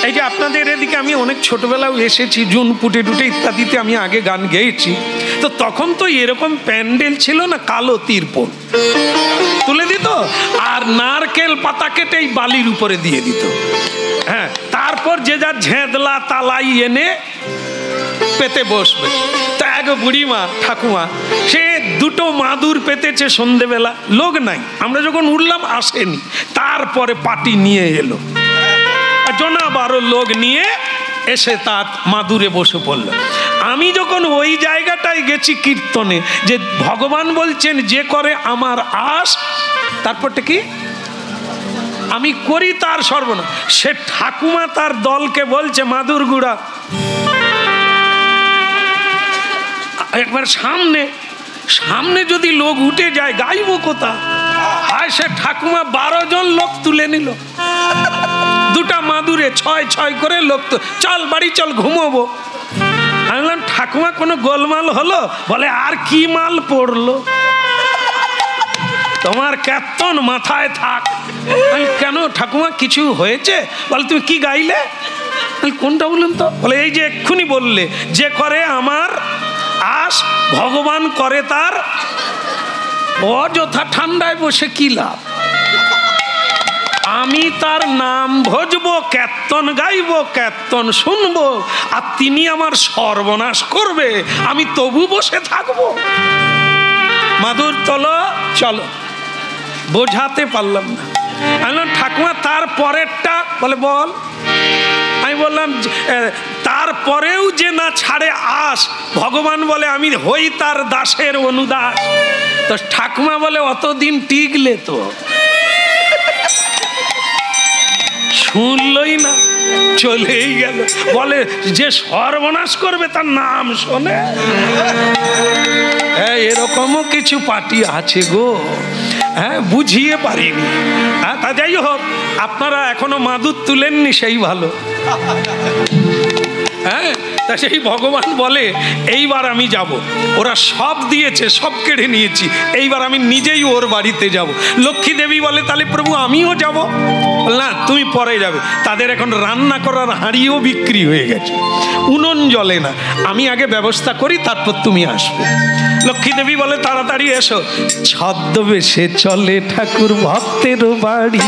এই যে আপনাদের এদিকে আমি অনেক ছোটবেলাও এসেছি, জুন পুটে টুটে ইত্যাদিতে আমি আগে গান গেয়েছি, তো তখন তো এরকম প্যান্ডেল ছিল না, কালো তিরপল তুলে দিত আর নারকেল পাতা কেটে এই বালির উপরে দিয়ে দিত। হ্যাঁ, তারপর যে যার ঝেঁদলা তালাই এনে পেতে বসবে। তা এক বুড়িমা ঠাকুমা সে দুটো মাদুর পেতেছে, সন্ধেবেলা লোক নাই, আমরা যখন উঠলাম আসেনি, তারপরে পাটি নিয়ে এলো, জনা 12 লোক নিয়ে এসে তার মাদুরে বসে পড়ল। আমি যখন ওই জায়গাটায় গেছি কীর্তনে, যে ভগবান বলছেন যে করে আমার আশ, তারপরটা কি আমি করি তার সর্বনাশ। সে ঠাকুমা তার দলকে বলছে, মাদুর গুড়া একবার সামনে সামনে যদি লোক উঠে যায় গাইব কোথা? হায় সে ঠাকুমা 12 জন লোক তুলে নিল, দুটা মাদুরে 6 করে লোক। তো চল বাড়ি চল ঘুমোবো। আমি বললাম ঠাকুমা কোনো গোলমাল হলো? বলে আর কি মাল পড়লো, তোমার কীর্তন মাথায় থাক। কেন ঠাকুমা কিছু হয়েছে? বলে তুমি কি গাইলে? কোনটা বলুন তো? বলে এই যে এক্ষুনি বললে, যে করে আমার আশ ভগবান করে তার। অযথা ঠান্ডায় বসে কি লাভ? আমি তার নাম ভজবো, কীর্তন গাইবো, কীর্তন শুনবো, আর তিনি আমার সর্বনাশ করবে, আমি তবু বসে থাকবো? মাদুর তোলো চলো। বোঝাতে পারলাম না। আমি বললাম ঠাকুমা তার পরেরটা? বলে বল। আমি বললাম তারপরেও যে না ছাড়ে আস, ভগবান বলে আমি হই তার দাসের অনুদাস। তো ঠাকুমা বলে অতদিন টিকলে তো? শুনলই না, চলেই গেল। বলে যে সর্বনাশ করবে তার নাম শোনে। এরকমও কিছু পার্টি আছে গো, হ্যাঁ বুঝিয়ে পারিনি। হ্যাঁ তা যাই হোক, আপনারা এখনো মাদুর তুলেননি, সেই ভালো। হ্যাঁ তা সেই ভগবান বলে এইবার আমি যাব, ওরা সব দিয়েছে, সব কেড়ে নিয়েছি, এইবার আমি নিজেই ওর বাড়িতে যাব। লক্ষ্মী দেবী বলে তাহলে প্রভু আমিও যাব। না তুমি পরে যাবে, তাদের এখন রান্না করার হাঁড়িও বিক্রি হয়ে গেছে, উনুন জ্বলে না, আমি আগে ব্যবস্থা করি তারপর তুমি আসবে। লক্ষ্মী দেবী বলে তাড়াতাড়ি এসো। ছদ্মবেশে চলে ঠাকুর ভক্তের বাড়ি,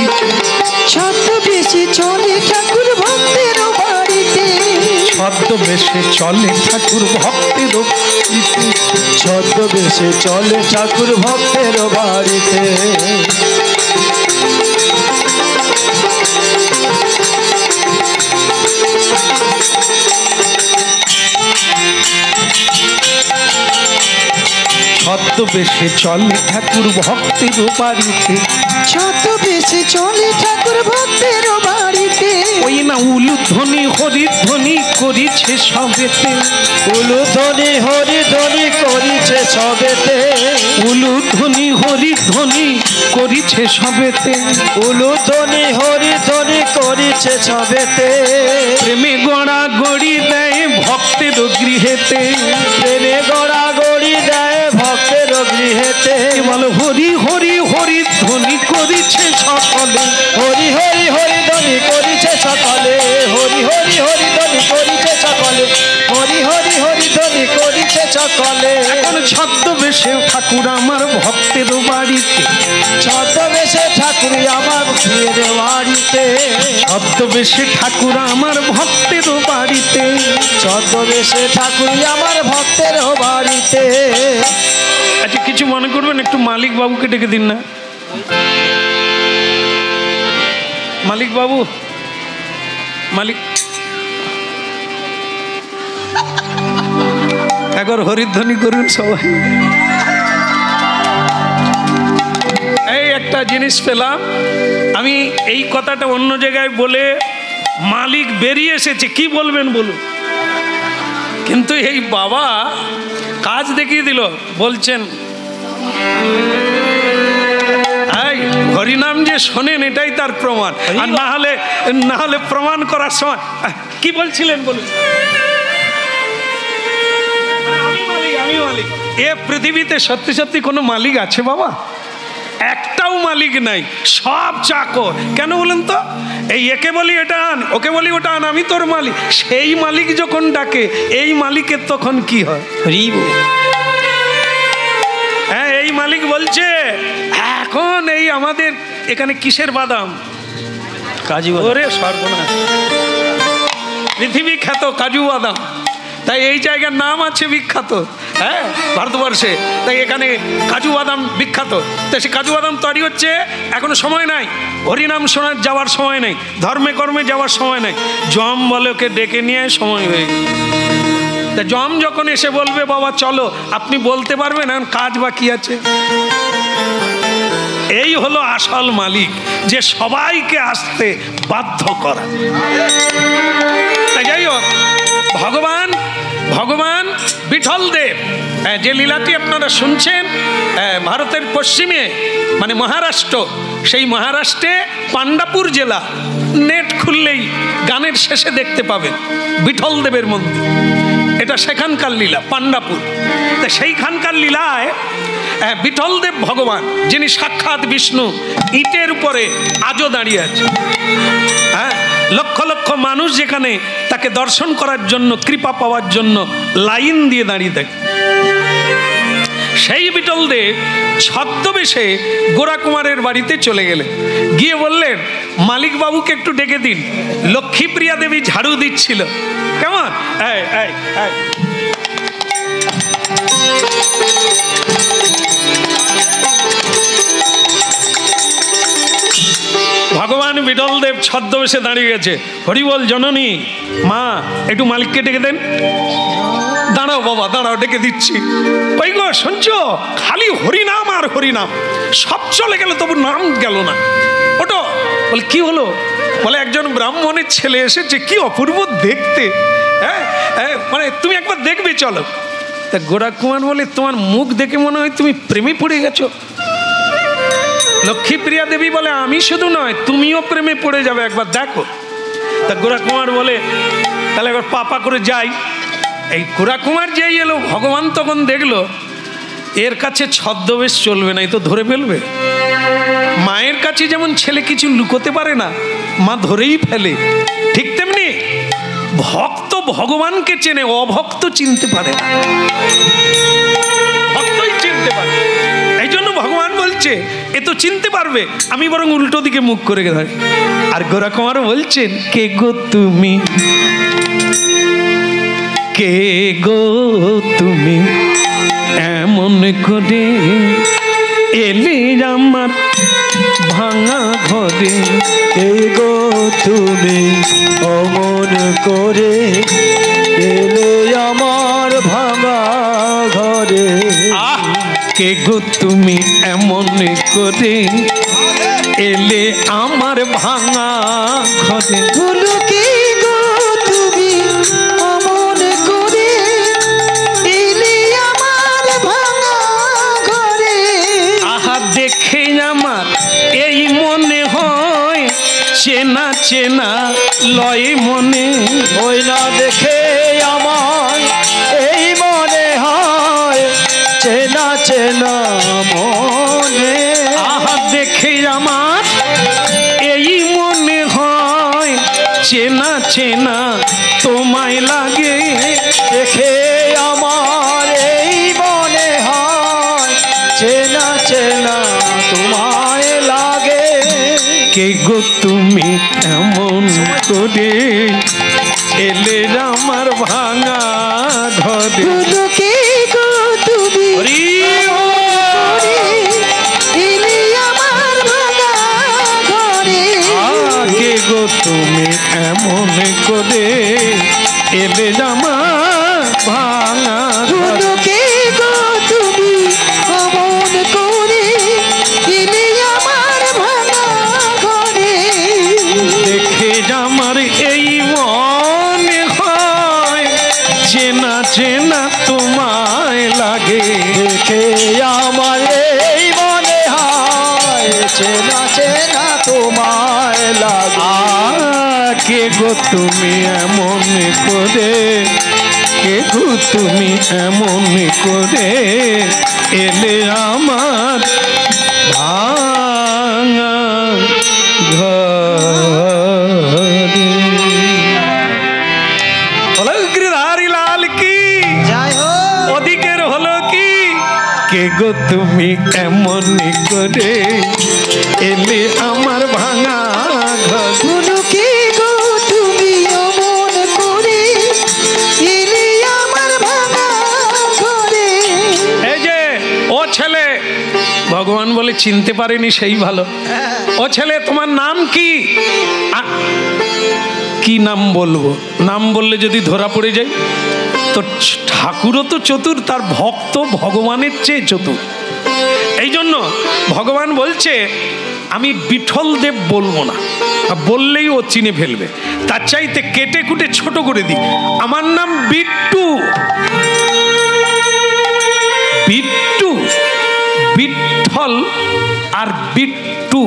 ছদ্মবেশে চলে ঠাকুর ভক্তের বাড়িতে, ছদ্মবেশে চলে ঠাকুর ভক্তের বাড়িতে, ছদ্মবেশে চলে ঠাকুর ভক্তের বাড়িতে। ছদ্মবেশে চলে ঠাকুর ভক্তের বাড়িতে, ছদ্মবেশে চলে ঠাকুর ভক্তের বাড়িতে। ওই না উলুধ্বনি হরিধ্বনি করিছে সবেতে, উলুধ্বনি হরিধ্বনি করিছে সবেতে, উলুধ্বনি হরিধ্বনি করিছে সবেতে, উলুধ্বনি হরিধ্বনি করিছে সবেতে। প্রেমে গড়া গড়ি দেয় ভক্তের গৃহেতে, প্রেমে গড়া গড়ি দেয় ভক্তের গৃহেতে। বল হরি হরি হরি ধ্বনি করিছে সকলে, হরি হরি হরি ধ্বনি করিছে সকলে, হরি হরি হরি ধ্বনি করিছে সকলে, হরি হরি হরি ধ্বনি করিছে সকলে। এখন ছদ্মবেশে ঠাকুর আমার ভক্তের বাড়িতে, ছদ্মবেশে ঠাকুর আমার ভক্তের বাড়িতে, ছদ্মবেশে ঠাকুর আমার ভক্তের বাড়িতে, ছদ্মবেশে ঠাকুর আমার ভক্তের বাড়িতে। আচ্ছা কিছু মনে করবেন, একটু মালিক বাবুকে ডেকে দিন না। মালিক বাবু, মালিক একবার হরিধ্বনি করুন সবাই। এই একটা জিনিস পেলাম আমি, এই কথাটা অন্য জায়গায় বলে মালিক বেরিয়ে এসেছে, কি বলবেন বলুন। কিন্তু এই বাবা কাজ দেখিয়ে দিল, বলছেন হরিনাম যে শোনেন এটাই তার প্রমাণ, আর না হলে প্রমাণ করার সময় কি বলছিলেন বলুন। আমি মালিক। এ পৃথিবীতে সত্যি সত্যি কোনো মালিক আছে বাবা? একটাও মালিক নাই, সব চাকর। কেন বলেন তো? এই একে বলি এটা আন, ওকে বলি ওটা আন, আমি তোর মালিক। সেই মালিক যখন ডাকে এই মালিকের তখন কি হয়? হ্যাঁ এই মালিক বলছে এখন এই আমাদের এখানে কিসের বাদাম? কাজু। ওরে সর্বনাশ, পৃথিবী খ্যাত কাজু বাদাম। তাই এই জায়গার নাম আছে বিখ্যাত, হ্যাঁ ভারতবর্ষে। তাই এখানে কাজু বাদাম বিখ্যাত। তাই সে কাজু বাদাম তৈরি হচ্ছে, এখনো সময় নাই, হরিনাম শোনার যাওয়ার সময় নেই, ধর্মে কর্মে যাওয়ার সময় নেই। জম বলে ওকে ডেকে নিয়ে সময় হয়ে গেছে। তা জম যখন এসে বলবে বাবা চলো, আপনি বলতে পারবেন এখন কাজ বাকি আছে। এই হলো আসল মালিক, যে সবাইকে আসতে বাধ্য করা। তাই যাই হোক, ভগবান বিঠল দেব যে লীলাটি আপনারা শুনছেন ভারতের পশ্চিমে মানে মহারাষ্ট্র, সেই মহারাষ্ট্রে পাণ্ডাপুর জেলা, নেট খুললেই গানের শেষে দেখতে পাবেন বিঠল দেবের মন্দির। এটা সেখানকার লীলা, পাণ্ডাপুর। তা সেইখানকার লীলায় বিঠল দেব ভগবান, যিনি সাক্ষাৎ বিষ্ণু, ইটের উপরে আজও দাঁড়িয়ে আছে। হ্যাঁ, লক্ষ লক্ষ মানুষ যেখানে তাকে দর্শন করার জন্য, কৃপা পাওয়ার জন্য লাইন দিয়ে দাঁড়িয়ে থাকে। সেই বিঠল দেব ছদ্মবেশে গোরা কুমারের বাড়িতে চলে গেলেন, গিয়ে বললেন মালিক বাবুকে একটু ডেকে দিন, লক্ষ্মীপ্রিয়া দেবী ঝাড়ু দিচ্ছিল। কেমন? ভগবান বিঠল দেব ছদ্মবেশে দাঁড়িয়ে গেছে। হরিবল জননী, মা একটু মালিককে ডেকে দেন। দাঁড়াও বাবা, দাঁড়াও, ডেকে দিচ্ছি। ওই গো শুনছো, খালি হরিনাম আর হরিনাম, সব চলে গেল তবু নাম গেল না। ওটো বলে কি হলো? বলে একজন ব্রাহ্মণের ছেলে এসেছে, কি অপূর্ব দেখতে। হ্যাঁ, মানে তুমি একবার দেখবে, চলো। তা গোরা কুমার বলে তোমার মুখ দেখে মনে হয় তুমি প্রেমে পড়ে গেছো। লক্ষ্মীপ্রিয়া দেবী বলে আমি শুধু নয়, তুমিও প্রেমে পড়ে যাবে, একবার দেখো। তা গোরা কুমার বলে তাহলে একবার পাপা করে যাই। এই গোরা কুমার যেই এলো, ভগবান তখন দেখলো এর কাছে ছদ্মবেশ চলবে না, এই তো ধরে ফেলবে। মায়ের কাছে যেমন ছেলে কিছু লুকোতে পারে না, মা ধরেই ফেলে, ঠিক তেমনি ভক্ত ভগবানকে চেনে, অভক্ত চিনতে পারে না, ভক্তই চিনতে পারে। এই জন্য ভগবান বলছে এ তো চিনতে পারবে, আমি বরং উল্টো দিকে মুখ করে ধরি। আর গোরা কুমার বলছেন কে গো তুমি, কে গো তুমি এমন করে এলে আমার ভাঙা ঘরে, কে গো তুমি অমন করে এলে আমার ভাঙা ঘরে। কে গো তুমি এমন করে এলে আমার ভাঙা ঘরে। বলো কে গো তুমি অমন করে এলে আমার ভাঙা ঘরে। আহা দেখে আমার এই মনে হয় চেনা চেনা লয় মনে, ওই না দেখে আমার এই মনে হয় চেনা চেনা মনে। আহা দেখে আমার এই মনে হয় চেনা চেনা তোমায় লাগে। দেখে আমার এই মনে হয় চেনা চেনা তোমায় লাগে। কে গো তুমি এমন করে এলে আমার ভাঙা ঘরে। বলো কে গো তুমি এলে আমার ভাঙা ঘরে। কে গো তুমি এমন করে এলে আমার ভাঙা ঘরে। বলো কে গো তুমি অমন করে এলে আমার ভাঙা ঘরে। দেখে আমার এই মনে হয় চেনা চেনা তোমায় লাগে। দেখে আমার এই মনে হয় চেনা চেনা তোমায় লাগে। কে গো তুমি এমন করে, কে গো তুমি এমন করে এলে আমার ভাঙা ঘরে। বলো গিরিধারী লাল কি জয় হো। ওদিকের হলো কি, কে গো তুমি এমন করে এলে আমার ভাঙা ঘর। বলো কে গো তুমি অমন করে এলে আমার ভাঙা ঘরে। এই যে ও ছেলে, ভগবান বলে চিনতে পারেনি সেই ভালো। ও ছেলে তোমার নাম কি? কি নাম বলবো? নাম বললে যদি ধরা পড়ে যায় তো ঠাকুরও তো চতুর, তার ভক্ত ভগবানের চেয়ে চতুর। এই জন্য ভগবান বলছে আমি বিঠল দেব বলবো না, বললেই ও চিনে ফেলবে, তার চাইতে কেটে কুটে ছোট করে দিই, আমার নাম বিট্টু। বিঠল আর বিট্টু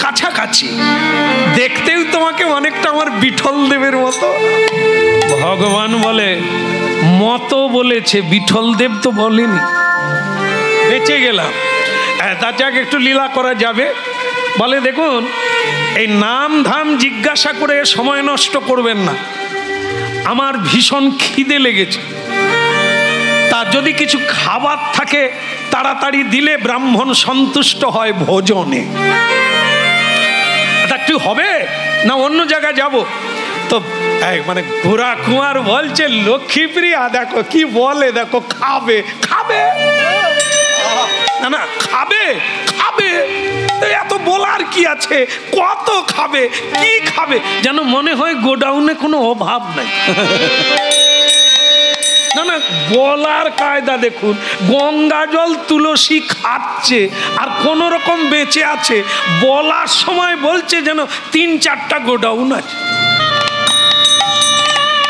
কাছাকাছি, দেখতেও তোমাকে অনেকটা আমার বিঠল দেবের মতো। ভগবান বলে মতো বলেছে, বিঠল দেব তো বলেনি। বেঁচে গেলাম। তার যাক একটু লীলা করা যাবে। বলে দেখুন, এই নাম ধাম জিজ্ঞাসা করে সময় নষ্ট করবেন না। আমার ভীষণ খিদে লেগেছে, তার যদি কিছু খাবার থাকে তাড়াতাড়ি দিলে ব্রাহ্মণ সন্তুষ্ট হয় ভোজনে। একটু হবে না অন্য জায়গায় যাব তো? মানে ঘোড়া কুমার বলছে লক্ষ্মীপ্রিয়া দেখো কি বলে, দেখো খাবে খাবে না, না খাবে খাবে, এত বলার কি আছে, কত খাবে, কি খাবে, যেন মনে হয় গোডাউনে কোনো অভাব নাই। না না, বলার কায়দা দেখুন, গঙ্গা জল তুলসী খাচ্ছে আর কোন রকম বেঁচে আছে, বলার সময় বলছে যেন 3-4টা গোডাউন আছে,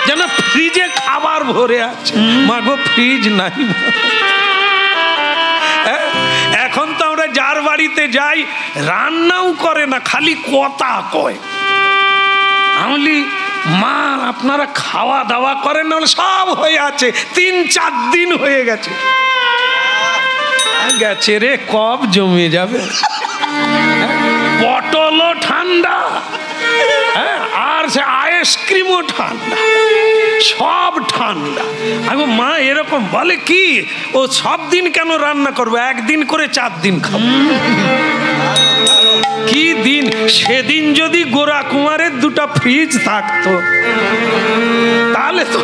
যেন ফ্রিজে খাবার ভরে আছে। মাগো ফ্রিজ নাই। এখন তো আমরা যার বাড়িতে যাই রান্নাও করে না, খালি কথা কয়। আমি মা আপনারা খাওয়া দাওয়া করেন না? সব হয়ে আছে, 3-4 দিন হয়ে গেছে। গেছে রে, কব জমে যাবে। পটলও ঠান্ডা, আর সে আইসক্রিমও ঠান্ডা, সব ঠান্ডা। আমি মা এরকম বলে কি, ও সব দিন কেন রান্না করবে, একদিন করে 4 দিন খাবো। কি দিন সেদিন যদি গোরা কুমারের 2টা ফ্রিজ থাকতো তাহলে তো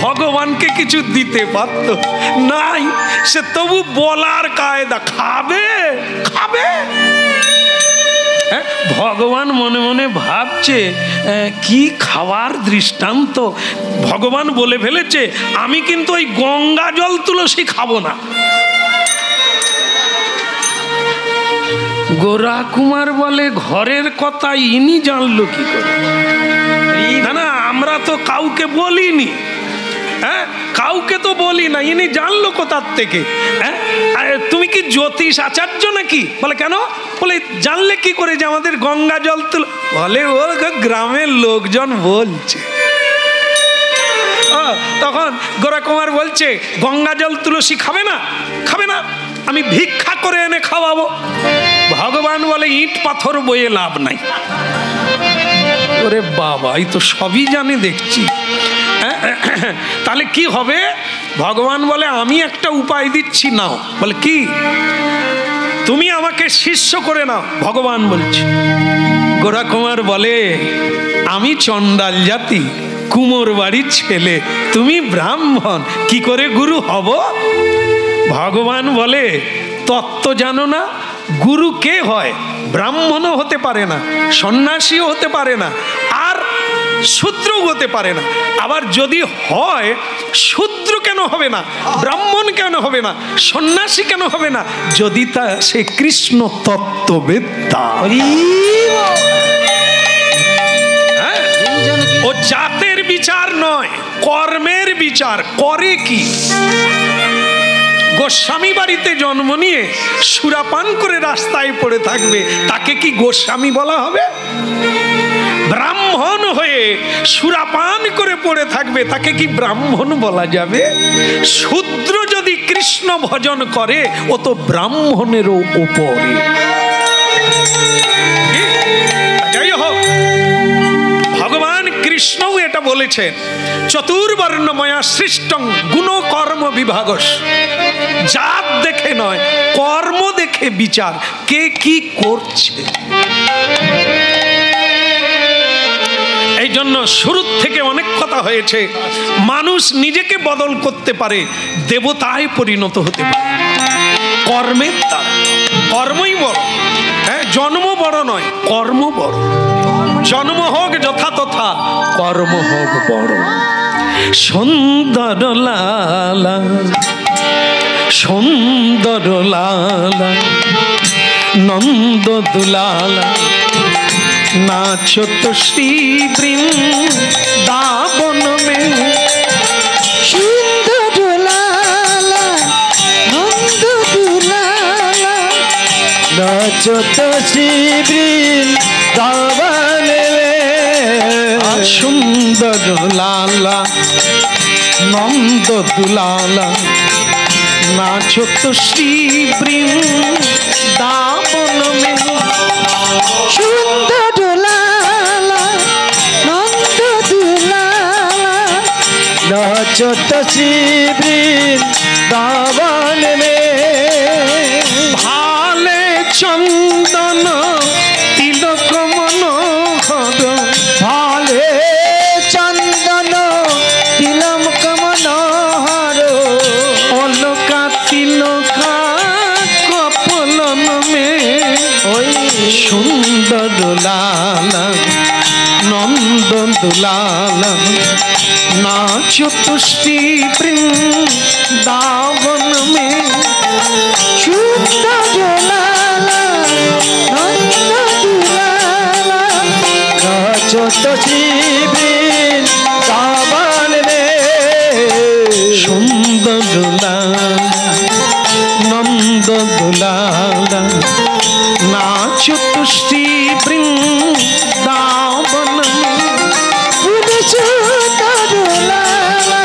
ভগবানকে কিছু দিতে পারত। নাই, সে তবু বলার কায়দা, খাবে খাবে। ভগবান মনে মনে ভাবছে কি খাওয়ার দৃষ্টান্ত। ভগবান বলে ফেলেছে আমি কিন্তু ওই গঙ্গা জল তুলসী খাবো না। গোরা কুমার বলে ঘরের কথা ইনি জানলো কি করে? না না, আমরা তো কাউকে বলিনি, কাউকে তো বলি না, ইনি জানলো কোথার থেকে? তুমি কি জ্যোতিষ আচার্য নাকি? বলে কেন? বলে জানলে কি করে যে আমাদের গঙ্গা জল তুল? বলে ও গ্রামের লোকজন বলছে। তখন গোরা কুমার বলছে গঙ্গা জল তুলসী খাবে না, খাবে না, আমি ভিক্ষা করে এনে খাওয়াবো। ভগবান বলে ইট পাথর বয়ে লাভ নাই। ওরে বাবা, এই তো সবই জানে দেখছি। তাহলে কি হবে? ভগবান বলে আমি একটা উপায় দিচ্ছি, নাও। বলে কি? তুমি আমাকে শিষ্য করে নাও। ভগবান বলছে। গোরা কুমার বলে আমি চণ্ডাল জাতি, কুমোর বাড়ির ছেলে, তুমি ব্রাহ্মণ, কি করে গুরু হব? ভগবান বলে তত্ত্ব জানো না? গুরু কে হয়? ব্রাহ্মণও হতে পারে না, সন্ন্যাসীও হতে পারে না, আর শূদ্রও হতে পারে না। আবার যদি হয়, শূদ্র কেন হবে না, ব্রাহ্মণ কেন হবে না, সন্ন্যাসী কেন হবে না? যদি তা সে কৃষ্ণ তত্ত্ববেত্তা। ও জাতের বিচার নয়, কর্মের বিচার। করে কি? গোস্বামী বাড়িতে জন্ম নিয়ে সুরাপান করে রাস্তায় পড়ে থাকবে, তাকে কি গোস্বামী বলা হবে? ব্রাহ্মণ হয়ে সুরাপান করে পড়ে থাকবে, তাকে কি ব্রাহ্মণ বলা যাবে? শূদ্র যদি কৃষ্ণ ভজন করে, ও তো ব্রাহ্মণেরও উপরে। যাই হোক, ভগবান কৃষ্ণও এটা বলেছেন, চতুর্বর্ণময়া সৃষ্টং গুণ কর্ম বিভাগস। জাত দেখে নয়, কর্ম দেখে বিচার, কে কি করছে। এই জন্য শুরুর থেকে অনেক কথা হয়েছে, মানুষ নিজেকে বদল করতে পারে, দেবতায় পরিণত হতে পারে কর্মের দ্বারা। কর্মই বড়, জন্ম বড় নয়, কর্ম বড়। জন্ম হোক যথা তথা, কর্ম হোক বড়। সুন্দর লালা, সুন্দর লালা, নন্দ দুলালা, নাচো তো শ্রী বৃন্দাবন মে। সুন্দর লালা, চতসী বৃন্দাবনে সুন্দর লালা নন্দ দুলালা নাচো তো শ্রী বৃন্দাবন মে। সুন্দর লালা নন্দ দুলালা চতসী বৃন্দাবনে ভালে চন্দন তিলক মনোহর ভালে চন্দন তিলক মনোহর অলকা তিলকা কপলন মে। ওই সুন্দর লালা নন্দ দুলালা নাচো তো শ্রী বৃন্দাবন মে। সুন্দর লালা নন্দ দুলালা চতসী বৃন্দাবনে সুন্দর লালা নন্দ দুলালা নাচো তো শ্রী বৃন্দাবন মে। সুন্দর লালা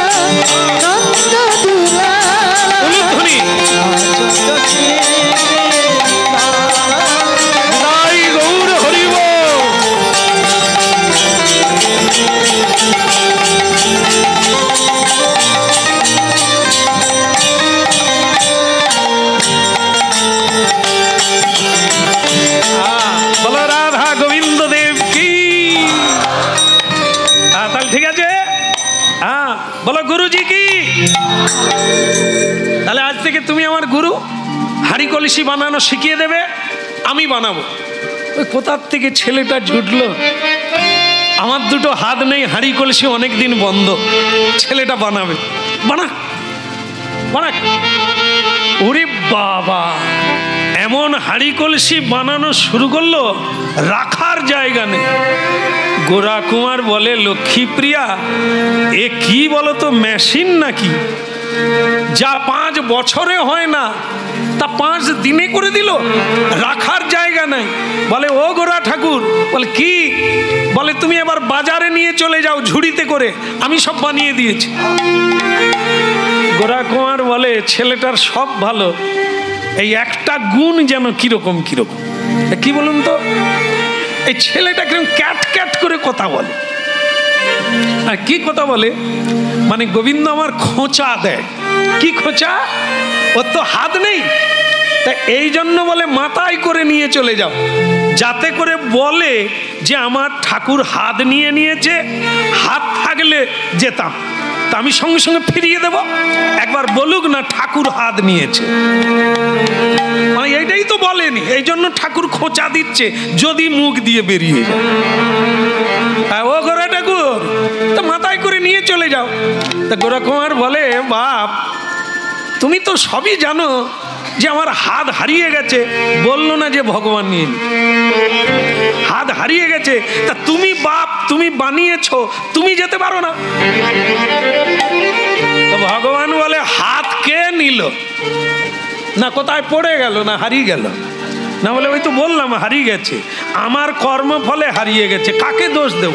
নন্দ দুলালা উলুধ্বনি চতসী জয় গৌর হরি বল। বলো রাধা গোবিন্দ দেব কি। তাহলে ঠিক আছে, হ্যাঁ বলো গুরুজি কি। তাহলে আজ থেকে তুমি আমার গুরু, হাঁড়ি কলসি বানানো শিখিয়ে দেবে, আমি বানাবো। ওই কোথার থেকে ছেলেটা জুটলো, আমার দুটো হাত নেই, হাঁড়ি কলসি অনেক দিন বন্ধ, ছেলেটা বানাবে। বানাক বানাক। ওরে বাবা, এমন হাঁড়ি কলসি বানানো শুরু করলো, রাখার জায়গা নেই। গোরা কুমার বলে, লক্ষ্মীপ্রিয়া এ কি বলো তো, মেশিন নাকি? যা 5 বছরে হয় না তা 5 দিনে করে দিল, রাখার জায়গা নাই। বলে ও গোরা ঠাকুর, বলে কি? বলে তুমি এবার বাজারে নিয়ে চলে যাও ঝুড়িতে করে, আমি সব বানিয়ে দিয়েছি। গোরা কুমার বলে, ছেলেটার সব ভালো, এই একটা গুণ যেন কিরকম কিরকম। কি বলুন তো, এই ছেলেটা কিরকম ক্যাট ক্যাট করে কথা বলে। আর কি কথা বলে, মানে গোবিন্দ আমার খোঁচা দেয়। কি খোঁচা? ওর তো হাত নেই, তা এই জন্য বলে মাথায় করে নিয়ে চলে যাও, যাতে করে বলে যে আমার ঠাকুর হাত নিয়ে নিয়েছে, হাত থাকলে যেতাম, তা আমি সঙ্গে সঙ্গে ফিরিয়ে দেব, একবার বলুক না ঠাকুর হাত নিয়েছে। মানে এইটাই তো বলেনি, এই জন্য ঠাকুর খোঁচা দিচ্ছে, যদি মুখ দিয়ে বেরিয়ে যায়। ও গোরা ঠাকুর, তা মাথায় করে নিয়ে চলে যাও। তা গোরা কুমার বলে, বাপ তুমি তো সবই জানো যে আমার হাত হারিয়ে গেছে, বললো না যে ভগবান নিয়ে হাত হারিয়ে গেছে, তা তুমি বাপ, তুমি বানিয়েছো, তুমি যেতে পারো না? তো ভগবান বলে, হাত কে নিল? না কোথায় পড়ে গেল, না হারিয়ে গেল? না বলে ওই তো বললাম হারিয়ে গেছে, আমার কর্মফলে হারিয়ে গেছে, কাকে দোষ দেব?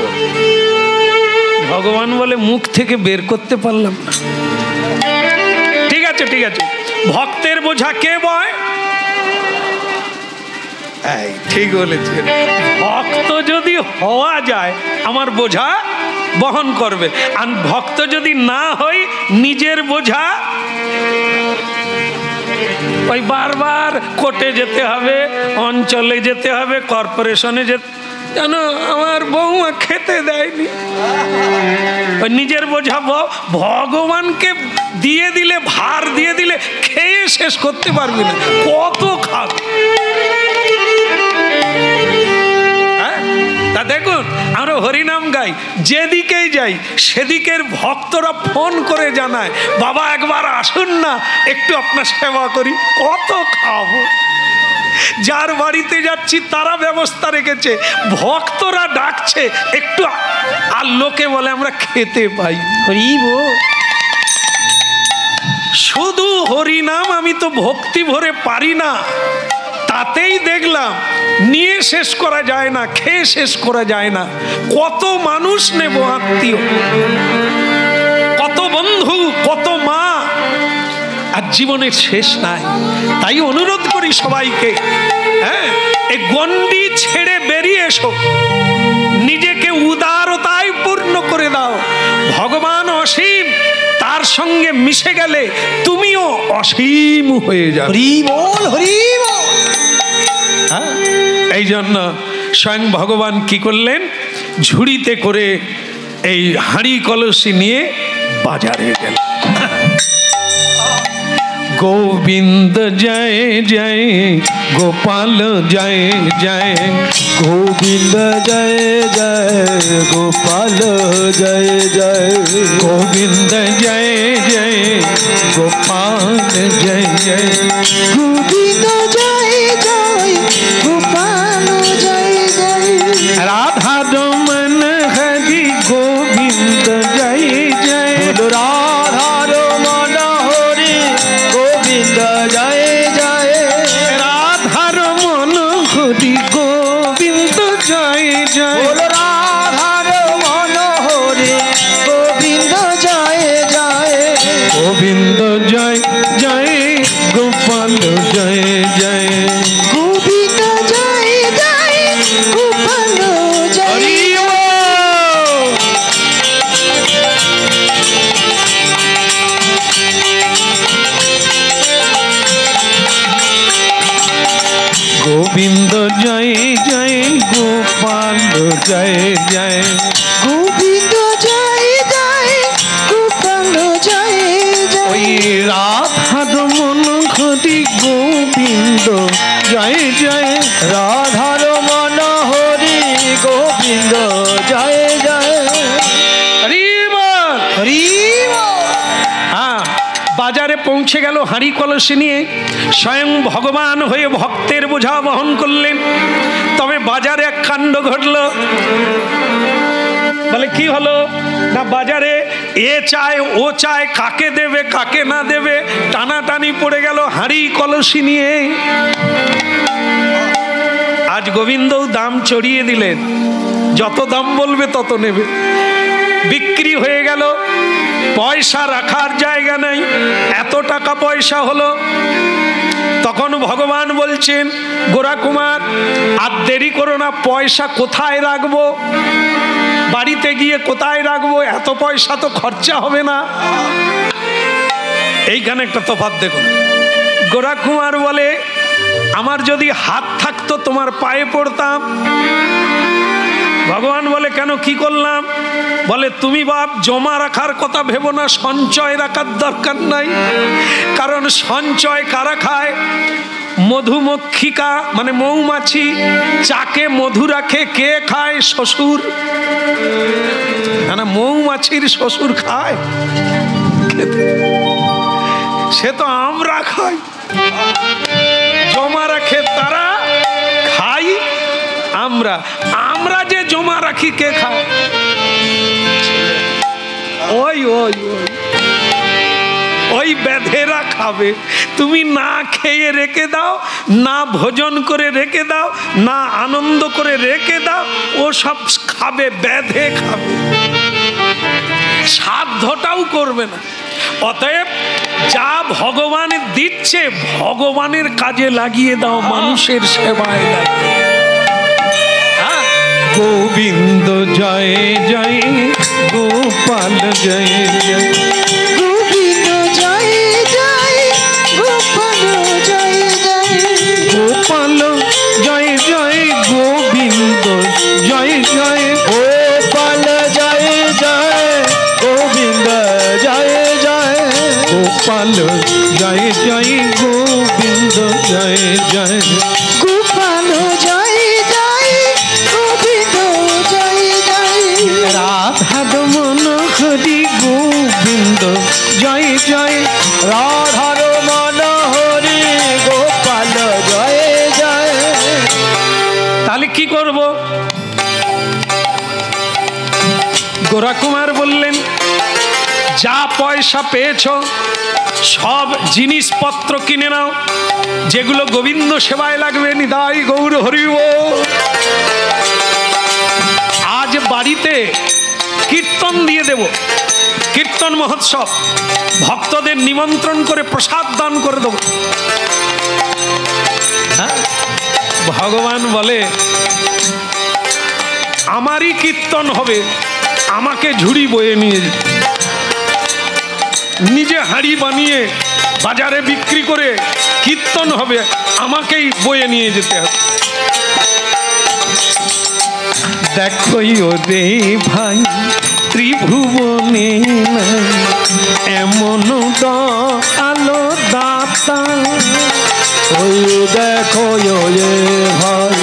ভগবান বলে, মুখ থেকে বের করতে পারলাম না। ঠিক আছে ঠিক আছে, ভক্তের বোঝা কে বয়? এই ঠিক বলেছে, ভক্ত যদি হওয়া যায় আমার বোঝা বহন করবে, আর ভক্ত যদি না হই নিজের বোঝা ওই বারবার কোর্টে যেতে হবে, অঞ্চলে যেতে হবে, কর্পোরেশনে যেতে, জানো আমার বৌমা খেতে দেয়নি, ওই নিজের বোঝা ভগবানকে দিয়ে দিলে, ভার দিয়ে দিলে খেয়ে শেষ করতে পারবি না, কত খাবে। তা দেখুন আমরা হরিনাম গাই, যেদিকেই যাই সেদিকের ভক্তরা ফোন করে জানায়, বাবা একবার আসুন না, একটু আপনার সেবা করি। কত খাবো, যার বাড়িতে যাচ্ছি তারা ব্যবস্থা রেখেছে, ভক্তরা ডাকছে একটু, আর লোকে বলে আমরা খেতে পাই। শুধু হরিনাম আমি তো ভক্তি ভরে পারি না, তাতেই দেখলাম নিয়ে শেষ করা যায় না, খেয়ে শেষ করা যায় না। কত মানুষ নেব, আত্মীয়, কত বন্ধু, কত মা, আর জীবনের শেষ নাই। তাই অনুরোধ করি সবাইকে, হ্যাঁ, এই গণ্ডি ছেড়ে বেরিয়ে এসো, নিজেকে উদারতায় পূর্ণ করে দাও। ভগবান অসীম, তার সঙ্গে মিশে গেলে তুমিও অসীম হয়ে যাবে। হরি বল, হরি বল। হ্যাঁ, এই জন্য স্বয়ং ভগবান কি করলেন, ঝুড়িতে করে এই হাঁড়ি কলসি নিয়ে বাজারে গেলেন। গোবিন্দ জয় জয়, গোপাল জয় জয়, গোবিন্দ জয় জয়, গোপাল জয় জয়, গোবিন্দ জয় জয়, গোপাল জয় জয়, গোবিন্দ জয় জয়, গোপাল জয় জয়, রাধা রমন হরি গোবিন্দ জয় জয়, রাধা রমন হরি গোবিন্দ জয় জয়, রাধা রমন হরি গোবিন্দ জয় জয়, রাধা রমন হরি গোবিন্দ জয় জয়, গোবিন্দ জয় জয়, গোপাল জয় জয়, গোবিন্দ জয় জয়, গোপাল জয় হরি জয়। বল। গোবিন্দ জয় জয়, গোপাল জয় জয়, গোবিন্দ জয় জয়, গোপাল জয় ওই জয়, রাধা রমন হরি গোবিন্দ জয় জয়, রাধা রমন হরি গোবিন্দ জয় জয়, হরি বল। হরি বল। হ্যাঁ, বাজারে পৌঁছে গেল হাঁড়ি কলসি নিয়ে, স্বয়ং ভগবান হয়ে ভক্তের বোঝা বহন করলেন। তবে বাজারে এক কাণ্ড ঘটল। বলে কি হলো না, বাজারে এ চায় ও চায়, কাকে দেবে কাকে না দেবে, টানাটানি পড়ে গেল হাঁড়ি কলসি নিয়ে। আজ গোবিন্দও দাম চড়িয়ে দিলেন, যত দাম বলবে তত নেবে। বিক্রি হয়ে গেল, পয়সা রাখার জায়গা নেই, এত টাকা পয়সা হলো। তখন ভগবান বলছেন, গোরা কুমার আর দেরি করো না, পয়সা কোথায় রাখবো, বাড়িতে গিয়ে কোথায় রাখবো, এত পয়সা তো খরচা হবে না। এইখানে একটা তফাৎ দেখুন। গোরা কুমার বলে, আমার যদি হাত থাকতো তোমার পায়ে পড়তাম। ভগবান বলে, কেন, কি করলাম? বলে, তুমি বাপ জমা রাখার কথা ভেবো না, সঞ্চয় রাখার দরকার নাই। কারণ সঞ্চয় কারা খায়? মধুমক্ষিকা মানে মৌমাছি, চাকে মধু রাখে, কে খায়? শ্বশুর। না, মৌমাছির শ্বশুর খায়? সে তো আমরা খাই। জমা রাখে তারা, খাই আমরা। আমরা যে জমা রাখি, কে খায়? ওই ওই ওই ওই ব্যাধেরা খাবে। তুমি না খেয়ে রেখে দাও, না ভোজন করে রেখে দাও, না আনন্দ করে রেখে দাও, ও সব খাবে, ব্যাধে খাবে, সাধ্যটাও করবে না। অতএব যা ভগবান দিচ্ছে ভগবানের কাজে লাগিয়ে দাও, মানুষের সেবায় লাগিয়ে। গোবিন্দ জয় জয়, গোপাল জয় জয়, গোবিন্দ জয় জয়, গোপাল জয় জয়, গোপাল জয় জয়, গোবিন্দ জয় জয়, গোপাল জয় জয়, গোবিন্দ জয় জয়, গোপাল জয় জয়, গোবিন্দ জয় জয়, গোপাল জয় জয়, গোবিন্দ জয় জয়, রাধা রমন হরি গোবিন্দ জয় জয়, রাধা রমন হরি গোপাল জয় জয়। তাহলে কি করব? গোরা কুমার বললেন, যা পয়সা পেয়েছ সব জিনিসপত্র কিনে নাও, যেগুলো গোবিন্দ সেবায় লাগবে। নিতাই গৌর হরি বল। আজ বাড়িতে কীর্তন দিয়ে দেব, কীর্তন মহোৎসব, ভক্তদের নিমন্ত্রণ করে প্রসাদ দান করে দেব। হ্যাঁ, ভগবান বলে আমারই কীর্তন হবে, আমাকে ঝুড়ি বয়ে নিয়ে যেতে, নিজে হাঁড়ি বানিয়ে বাজারে বিক্রি করে কীর্তন হবে, আমাকেই বয়ে নিয়ে যেতে হবে। দেখো রে ভাই ত্রিভুবনে এমন আলো দাতা, ওই দেখো রে ভাই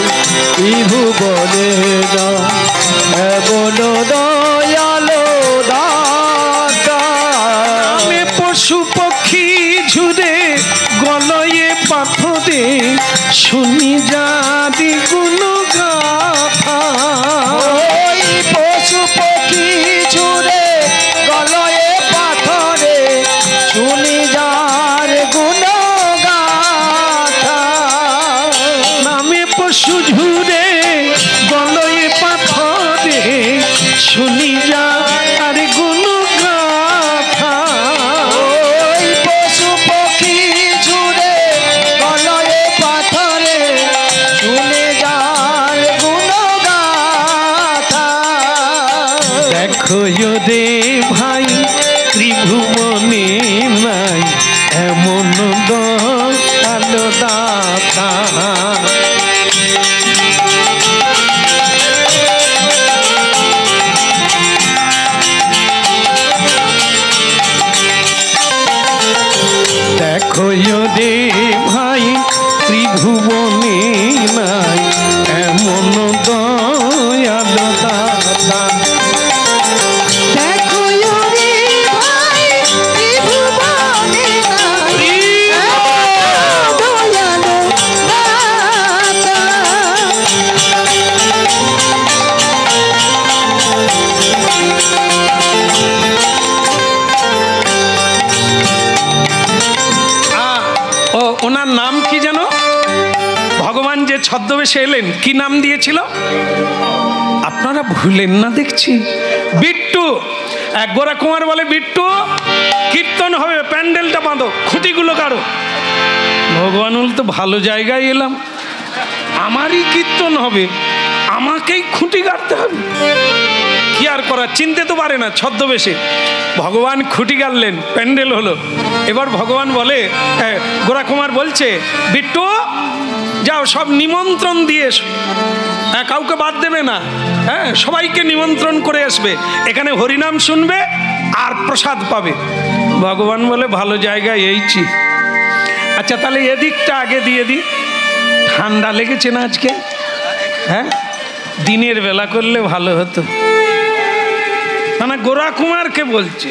ত্রিভুবনে এমন দয়ালো দাতা। আমি পশু পক্ষী ঝুরে গলয়ে পাথরে শুনি যাদি গুণ গাথা। ওই পশু পক্ষী ঝুরে গলয়ে পাথরে শুনি যার গুণ গাথা। নামে পশু ঝুরে গলয়ে পাথরে শুনি যার গুণ গাথা। ওই পশু পক্ষী ঝুরে গলয়ে পাথরে শুনে যার গুণ গাথা। দেখো রে ভাই ত্রিভুবনে নাই এমন আলো দাতা। দেখো রে ভাই ত্রিভুবনে নাই এমন দয়ালো দাতা। দেখো রে ভাই ত্রিভুবনে নাই দয়ালো দাতা। ও ওনার নাম কি যেন? ভগবান যে ছদ্মবেশে এলেন কি নাম দিয়েছিল আপনারা ভুলেন না দেখছি? বিট্টু। এক গোরা কুমার বলে বিট্টু কীর্তন হবে, প্যান্ডেলটা বাঁধো, খুঁটিগুলো কাড়ো। ভগবান বল তো ভালো জায়গায় এলাম, আমারই কীর্তন হবে, আমাকেই খুঁটি গাড়তে হবে। কি আর করা, চিনতে তো পারে না ছদ্মবেশে। ভগবান খুঁটি গাড়লেন, প্যান্ডেল হলো। এবার ভগবান বলে, গোরা কুমার বলছে বিট্টু যাও সব নিমন্ত্রণ দিয়ে এসো, হ্যাঁ কাউকে বাদ দেবে না, হ্যাঁ সবাইকে নিমন্ত্রণ করে আসবে, এখানে হরিনাম শুনবে আর প্রসাদ পাবে। ভগবান বলে ভালো জায়গায় এইছি। আচ্ছা তাহলে এদিকটা আগে দিয়ে দিই, ঠান্ডা লেগেছে না আজকে? হ্যাঁ দিনের বেলা করলে ভালো হতো। না গোরা কুমারকে বলছে,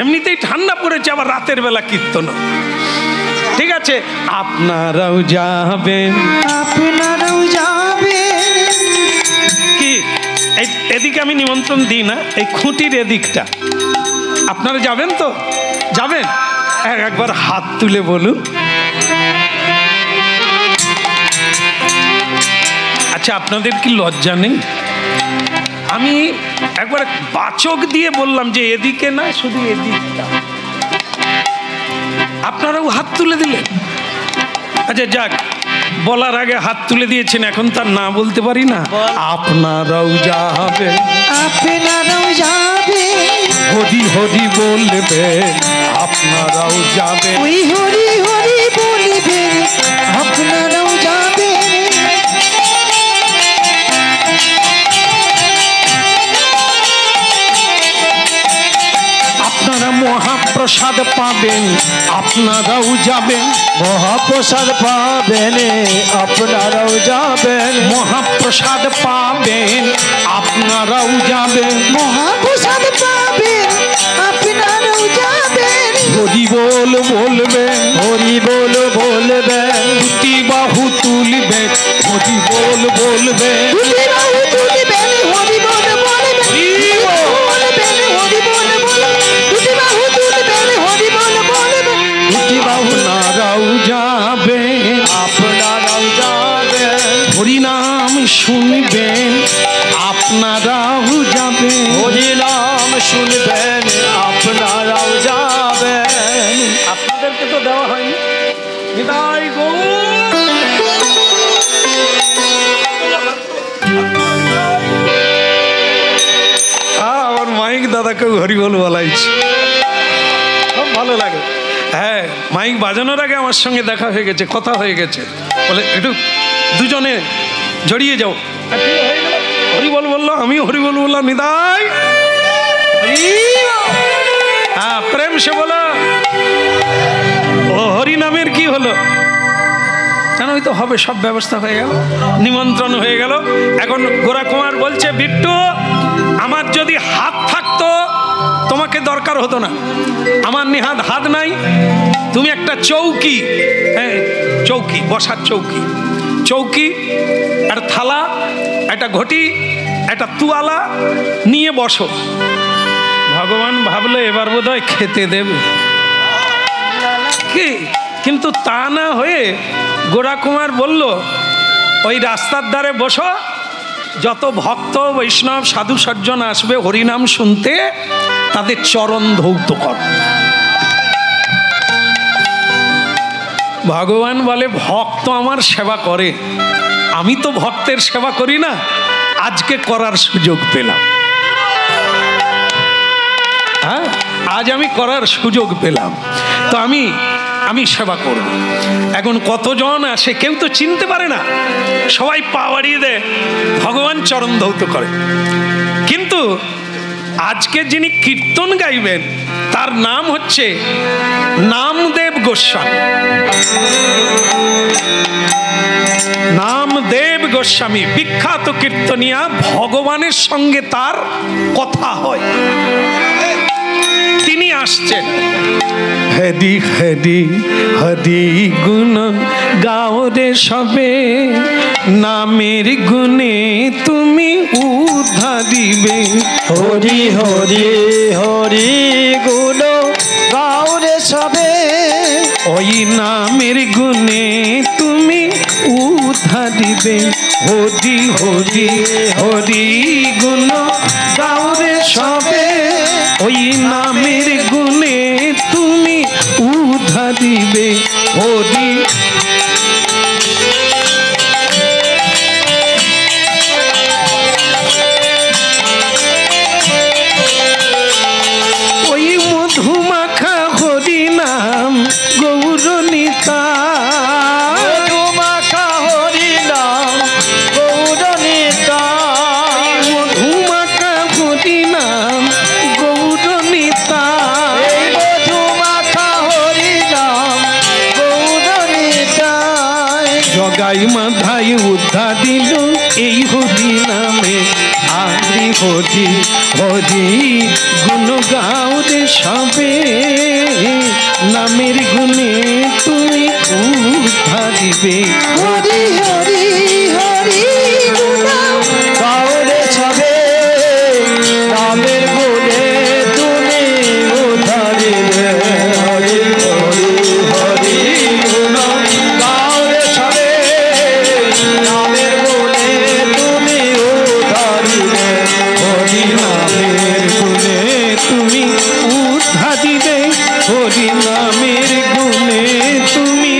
এমনিতেই ঠান্ডা পড়েছে, আবার রাতের বেলা কীর্তন। ঠিক আছে আপনারাও যাবেন, আপনারাও যাবেন। কি এদিকে আমি নিমন্ত্রণ দিই না, এই খুঁটির এদিকটা আপনারা যাবেন তো? যাবেন? একবার হাত তুলে বলুন। আচ্ছা আপনাদের কি লজ্জা নেই? আমি একবার বাচক দিয়ে বললাম যে এদিকে না, শুধু এদিকটা। আপনারাও হাত তুলে দিলেন। আচ্ছা যাক, বলার আগে হাত তুলে দিয়েছেন, এখন তার না বলতে পারি না। আপনারাও যাবেন, আপনারাও যাবেন, হরি হরি বলবে, আপনারাও যাবেন। ওই হরি হরি বলবেন, আপনারাও যাবেন। আপনারা মহাপ্রসাদ পাবেন, আপনারাও যাবেন। মহাপ্রসাদ পাবেন, আপনারাও যাবেন। মহাপ্রসাদ পাবেন, আপনারাও যাবেন। মহাপ্রসাদ পাবেন, আপনারাও যাবেন। হরি বল বলবেন, হরি বল বলবেন, দুটি বাহু তুলবে, হরি বল বলবেন। দুটি বাহু তুলবেন, হরি বল বলবেন। হরি বল। বলবেন, হরি বল বলবেন। বহু যাবে, হরি নাম শুনবেন আপনারাও যাবেন। আপনাদেরকে তো দেওয়া হয়নি। বিদায় গো। আমার মাইক দাদাকে হরিবল বলাইছে, খুব ভালো লাগে। হ্যাঁ, মাইক বাজানোর আগে আমার সঙ্গে দেখা হয়ে গেছে, কথা হয়ে গেছে, বলে একটু দুজনে জড়িয়ে যাও। হরিবল বললো, আমি হরিবল বললাম, নিদাই হ্যাঁ প্রেম সে বলো। ও হরি নামের কি হলো? কেন ওই তো হবে, সব ব্যবস্থা হয়ে গেল, নিমন্ত্রণ হয়ে গেল। এখন গোরা কুমার বলছে, বিট্টু আমার যদি হাত থাকতো তোমাকে দরকার হতো না, আমার নেহাত হাত নাই। তুমি একটা চৌকি, হ্যাঁ চৌকি, বসার চৌকি, চৌকি একটা থালা, একটা ঘটি, একটা তুয়ালা নিয়ে বসো। ভগবান ভাবলে এবার বোধহয় খেতে দেবে কি, কিন্তু তা না হয়ে গোরা কুমার বলল, ওই রাস্তার ধারে বসো, যত ভক্ত বৈষ্ণব সাধু সজ্জন আসবে হরিনাম শুনতে, তাদের চরণ ধৌত কর। ভগবান বলে, ভক্ত আমার সেবা করে, আমি তো ভক্তের সেবা করি না, আজকে করার সুযোগ পেলাম। হ্যাঁ, আজ আমি করার সুযোগ পেলাম, তো আমি সেবা করব। এখন কতজন আসে কেউ তো চিনতে পারে না, সবাই পা বাড়িয়ে দেয়, ভগবান চরণ ধৌত করে। কিন্তু আজকে যিনি কীর্তন গাইবেন তার নাম হচ্ছে নামদেব গোস্বামী। নামদেব গোস্বামী বিখ্যাত কীর্তনিয়া, ভগবানের সঙ্গে তার কথা হয়। তিনি আসছেন। হরি হরি হরি গুণ গাও রে সবে, নামের গুণে তুমি উদ্ধারিবে। হরি হরি হরি গুণ গাও রে সবে, ওই নামের গুণে তুমি উদ্ধারিবে। হরি হরি হরি গুণ গাও রে সবে, ওই নামের গুণে তুমি উদ্ধারিবে। হরি ওই মধুমাখা হরি নাম গৌরনীতা, মধুমাখা হরি নাম গৌরনীতা, মধুমাখা হরি নাম গৌরনীতা। এই মধুমাখা হরি নাম গৌরনীতা। জগাই মাধাই উদ্ধার দিল এই হরি নামে, আরি হরি হরি গুণ গাও রে সবে, নামের গুণে তুমি উদ্ধারিবে। হরি হরি হরি গুণ গাও রে সবে, নামের গুণে তুমি উদ্ধারিবে। হরি হরি হরি গুণ গাও রে সবে, নামের গুণে তুমি উদ্ধারিবে। হরি নামের গুণে তুমি উদ্ধারিবে, হরি নামের গুণে তুমি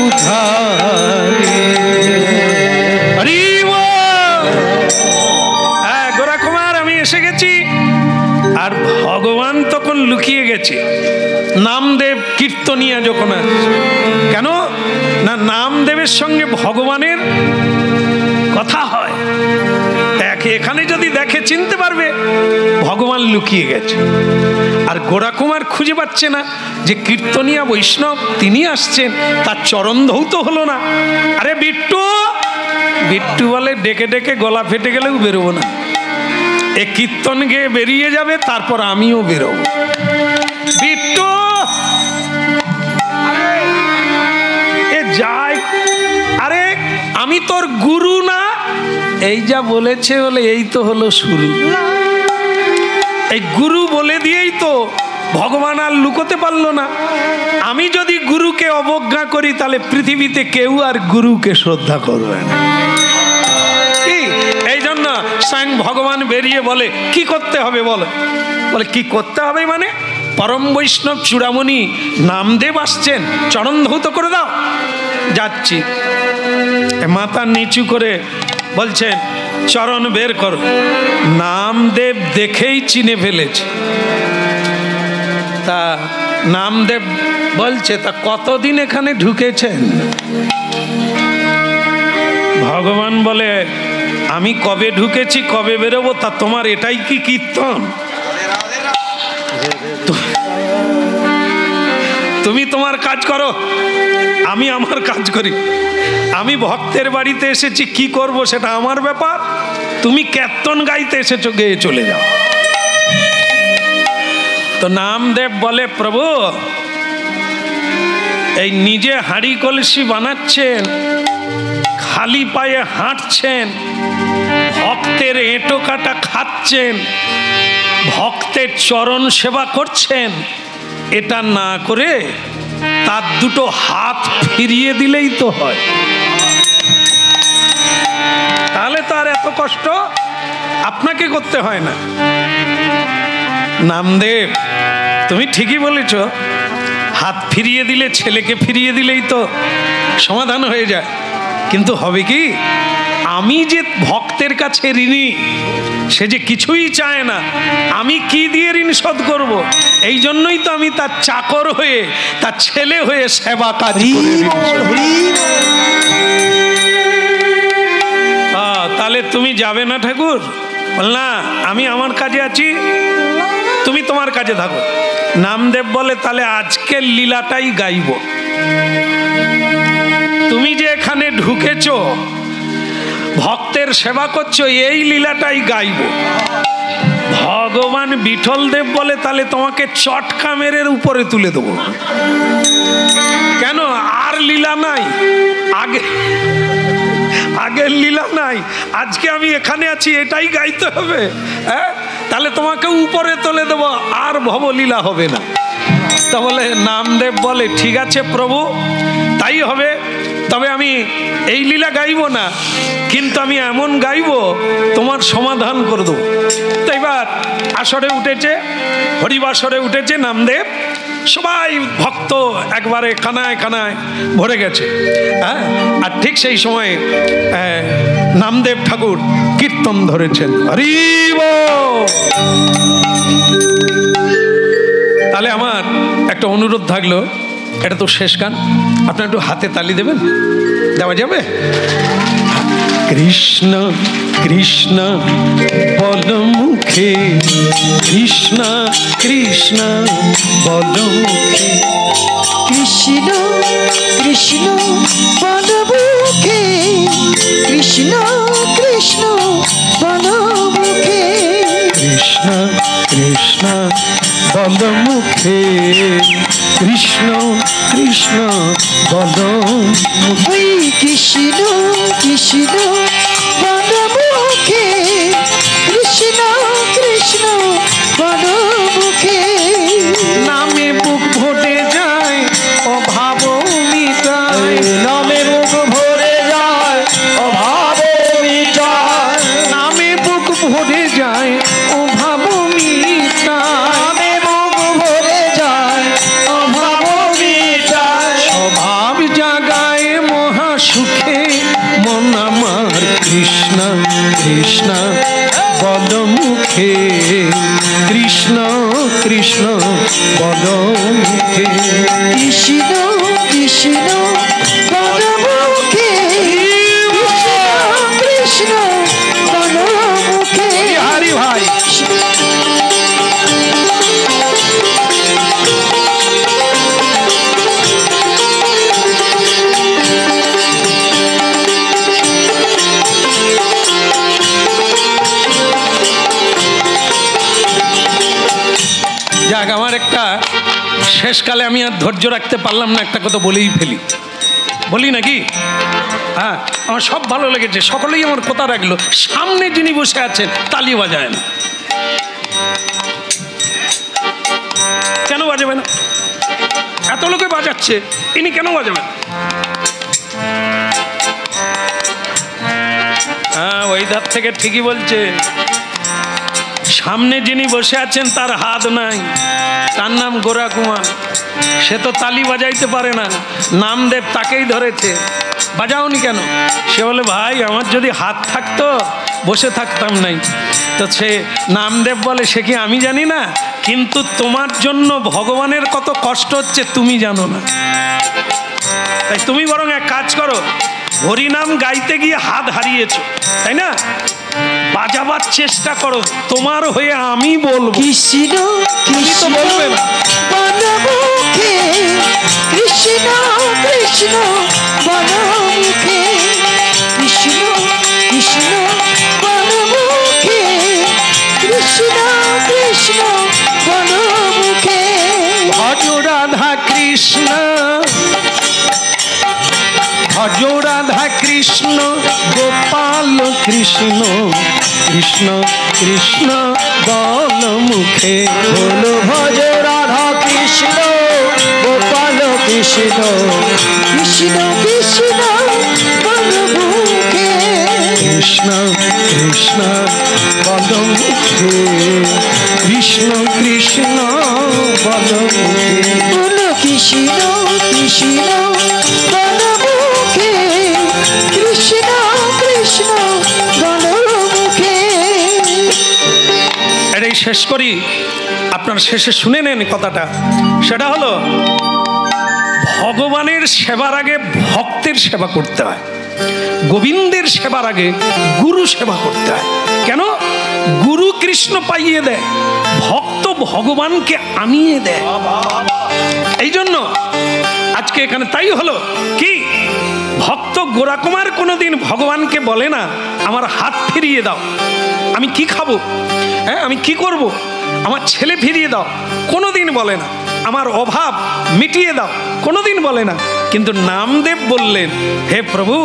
উদ্ধারিবে। হরি বল। হ্যাঁ গোরা কুমার, আমি এসে গেছি। আর ভগবান তখন লুকিয়ে গেছে। নামদেব কীর্তনিয়া যখন আসছে, কেন না নামদেবের সঙ্গে ভগবানের কথা হয়। এখানে যদি দেখে চিনতে পারবে ভগবান লুকিয়ে গেছে। আর গোরা কুমার খুঁজে পাচ্ছে না যে কীর্তনিয়া বৈষ্ণব তিনি আসছেন, তার চরণ ধৌত হলো না। আরে বিট্টু, বিট্টু বলে, ডেকে ডেকে গলা ফেটে গেলেও বেরোবো না, এ কীর্তন গেয়ে বেরিয়ে যাবে, তারপর আমিও বেরোবো। বিট্টু এ যায়, আরে আমি তোর গুরু না, এই যা বলেছে বলে এই তো হলো শুরু। এই গুরু বলে দিয়েই তো ভগবান আর লুকোতে পারলো না। আমি যদি গুরুকে অবজ্ঞা করি তাহলে পৃথিবীতে কেউ আর গুরুকে শ্রদ্ধা করবে না। এই জন্য স্বয়ং ভগবান বেরিয়ে বলে কি করতে হবে বলো। বলে কি করতে হবে মানে পরম বৈষ্ণব চূড়ামণি নামদেব আসছেন, চরণ ধৌত করে দাও। যাচ্ছি। মাথা নিচু করে বলছেন চরণ বের করো। নামদেব দেখেই চিনে ফেলেছে। তা নামদেব বলছে তা কতদিন এখানে ঢুকেছেন? ভগবান বলে আমি কবে ঢুকেছি কবে বেরোবো তা তোমার এটাই কি কীর্তন? তুমি তোমার কাজ করো, আমি আমার কাজ করি। আমি ভক্তের বাড়িতে এসেছি, কি করব সেটা আমার ব্যাপার। তুমি কীর্তন গাইতে এসেছো, গেয়ে চলে যাও। তো নামদেব বলে প্রভু এই নিজে হাঁড়ি কলসি বানাচ্ছেন, খালি পায়ে হাঁটছেন, ভক্তের এঁটো কাটা খাচ্ছেন, ভক্তের চরণ সেবা করছেন, এটা না করে তার দুটো হাত ফিরিয়ে দিলেই তো হয়। তাহলে তো আর এত কষ্ট আপনাকে করতে হয় না। নামদেব তুমি ঠিকই বলেছ, হাত ফিরিয়ে দিলে, ছেলেকে ফিরিয়ে দিলেই তো সমাধান হয়ে যায়। কিন্তু হবে কি, আমি যে ভক্তের কাছে ঋণী, সে যে কিছুই চায় না, আমি কি দিয়ে ঋণ শোধ করব? এই জন্যই তো আমি তার চাকর হয়ে, তার ছেলে হয়ে সেবা কাজ করি। তাহলে তুমি যাবে না ঠাকুর? বল না, আমি আমার কাজে আছি, তুমি তোমার কাজে থাকো। নামদেব বলে তাহলে আজকের লীলাটাই গাইব। তুমি যে এখানে ঢুকেছো, ভক্তের সেবা করছো, এই লীলাটাই গাইব। ভগবান বিঠল দেব বলে তাহলে তোমাকে চটকা মেরে উপরে তুলে দেবো। কেন? আর লীলা নাই, আগের লীলা নাই, আজকে আমি এখানে আছি এটাই গাইতে হবে। হ্যাঁ, তাহলে তোমাকে উপরে তুলে দেবো, আর ভবলীলা হবে না। তা বলে নামদেব বলে ঠিক আছে প্রভু, তাই হবে। তবে আমি এই লীলা গাইব না, কিন্তু আমি এমন গাইব তোমার সমাধান করে দেবো। তো এবার আসরে উঠেছে, হরিবাসরে উঠেছে নামদেব, সবাই ভক্ত একবারে কানায় কানায় ভরে গেছে। হ্যাঁ, আর ঠিক সেই সময়ে নামদেব ঠাকুর কীর্তন ধরেছেন। হরি বল। তাহলে আমার একটা অনুরোধ থাকলো, এটা তো শেষ গান, আপনার একটু হাতে তালি দেবেন, দেওয়া যাবে? কৃষ্ণ কৃষ্ণ বল মুখে, কৃষ্ণ কৃষ্ণ বল মুখে, কৃষ্ণ কৃষ্ণ বল মুখে, কৃষ্ণ কৃষ্ণ বল মুখে, কৃষ্ণ কৃষ্ণ বল মুখে, কৃষ্ণ কৃষ্ণ বল মুখে। ওই কৃষ্ণ কৃষ্ণ বল মুখে, কৃষ্ণ কৃষ্ণ বল মুখে, নামে বুক ভরে যায় অভাব মিটায়, নামে মুখ ভরে যায় অভাব মিটায়, নামে বুক ভরে যায় অভাব মিটায়, নামে মুখ ভরে যায় অভাব মিটায়, স্বভাব জাগায় মহা সুখে মন আমার, কৃষ্ণ কৃষ্ণ বল মুখে, কৃষ্ণ কৃষ্ণ বল মুখে, কৃষ্ণ কৃষ্ণ বল মুখে, কৃষ্ণ কৃষ্ণ বল মুখে। হরি ভাই। যাক, আমার একটা শেষকালে আমি আর ধৈর্য রাখতে পারলাম না, একটা কথা বলেই ফেলি। বলি নাকি? হ্যাঁ, আমার সব ভালো লেগেছে, সকলেই আমার কথা রাখলো। সামনে যিনি বসে আছেন তালি বাজায় না, কেন বাজাবে না? এত লোকে বাজাচ্ছে, ইনি কেন বাজাবেন? হ্যাঁ, ওই ধার থেকে ঠিকই বলছে। সামনে যিনি বসে আছেন তার হাত নাই, তার নাম গোরা কুমার। সে তো তালি বাজাইতে পারে না, নামদেব তাকেই ধরেছে। বাজাওনি কেন? সে বলে ভাই আমার যদি হাত থাকতো বসে থাকতাম নাই। তো সে নামদেব বলে সে কি আমি জানি না, কিন্তু তোমার জন্য ভগবানের কত কষ্ট হচ্ছে তুমি জানো না। তাই তুমি বরং এক কাজ করো, হরিনাম গাইতে গিয়ে হাত হারিয়েছো তাই না, বাজাবার চেষ্টা করো, তোমার হয়ে আমি বলবো। কৃষ্ণ কৃষ্ণ বলবে না। বনমুখে কৃষ্ণ কৃষ্ণ বনমুখে কৃষ্ণ কৃষ্ণ বনমুখে কৃষ্ণ কৃষ্ণ বনমুখে ভজ রাধা কৃষ্ণ, ভজ রাধা কৃষ্ণ গোপাল কৃষ্ণ, কৃষ্ণ কৃষ্ণ দল মুখে। বলো ভজ রাধা কৃষ্ণ গোপাল কৃষ্ণ, কৃষ্ণ কৃষ্ণ বনমুখে কৃষ্ণ কৃষ্ণ বল মুখে, কৃষ্ণ কৃষ্ণ বল মুখে। বলো কৃষ্ণ কৃষ্ণ বনমুখে কৃষ্ণ কৃষ্ণ বনমুখে। এটাই শেষ করি, আপনার শেষে শুনে নেন কথাটা। সেটা হলো ভগবানের সেবার আগে ভক্তের সেবা করতে হয়, গোবিন্দের সেবার আগে গুরু সেবা করতে হয়। কেন? গুরু কৃষ্ণ পাইয়ে দেয়, ভক্ত ভগবানকে আনিয়ে দেয়। এই জন্য আজকে এখানে তাই হলো কি, ভক্ত গোরাকুমার কোনোদিন ভগবানকে বলে না আমার হাত ফিরিয়ে দাও, আমি কি খাবো, হ্যাঁ আমি কি করব, আমার ছেলে ফিরিয়ে দাও, কোনোদিন বলে না। আমার অভাব মিটিয়ে দাও, কোনোদিন বলে না। কিন্তু নামদেব বললেন হে প্রভু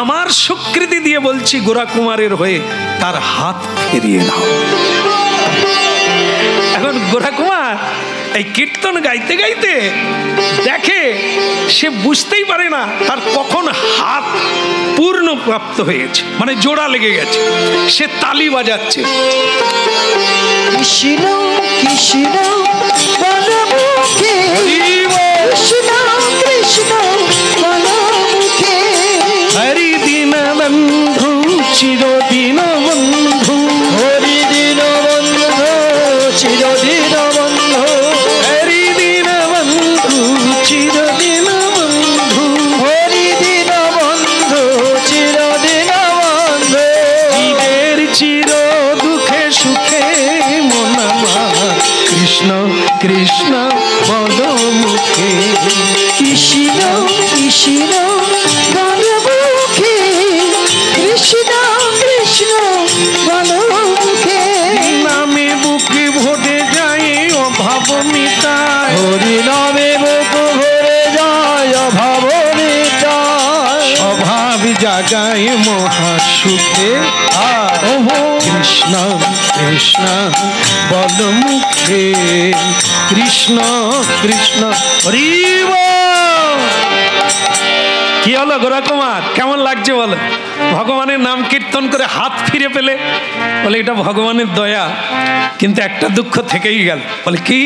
আমার স্বীকৃতি দিয়ে বলছি গোরাকুমারের হয়ে তার হাত ফিরিয়ে দাও। এখন গোরাকুমার এই কীর্তন গাইতে গাইতে দেখে সে বুঝতেই পারে না তার কখন হাত পূর্ণ প্রাপ্ত হয়েছে, মানে জোড়া লেগে গেছে, সে তালি বাজাচ্ছে। কৃষ্ণ কৃষ্ণ বনমুখে কৃষ্ণ কৃষ্ণ বনমুখে হরি দিন বন্ধু চিরদিন বন্ধু, হরি দিন বন্ধু চিরদিন বন্ধু, হরি দিন বন্ধু চিরদিন বন্ধু, হরি দিন বন্ধু চিরদিন বন্ধু, জীবের চির দুঃখে সুখে মন আমার, কৃষ্ণ কৃষ্ণ বল মুখে। কৃষ্ণ কৃষ্ণ বনমুখে কৃষ্ণ কৃষ্ণ বনমুখে নামে বুকে ভরে যায় অভাব মিটায়, হরি নামে বুক ভরে যায় অভাব মিটায়, অভাব জাগায় মহা সুখে। ওহো কৃষ্ণ কৃষ্ণ বল মুখে, কৃষ্ণ কৃষ্ণ হরি বল। কি হলো গোরাকুমার, কেমন লাগছে বলো? ভগবানের নাম কীর্তন করে হাত ফিরে পেলে, বলে এটা ভগবানের দয়া। কিন্তু একটা দুঃখ থেকেই গেল, বলে কি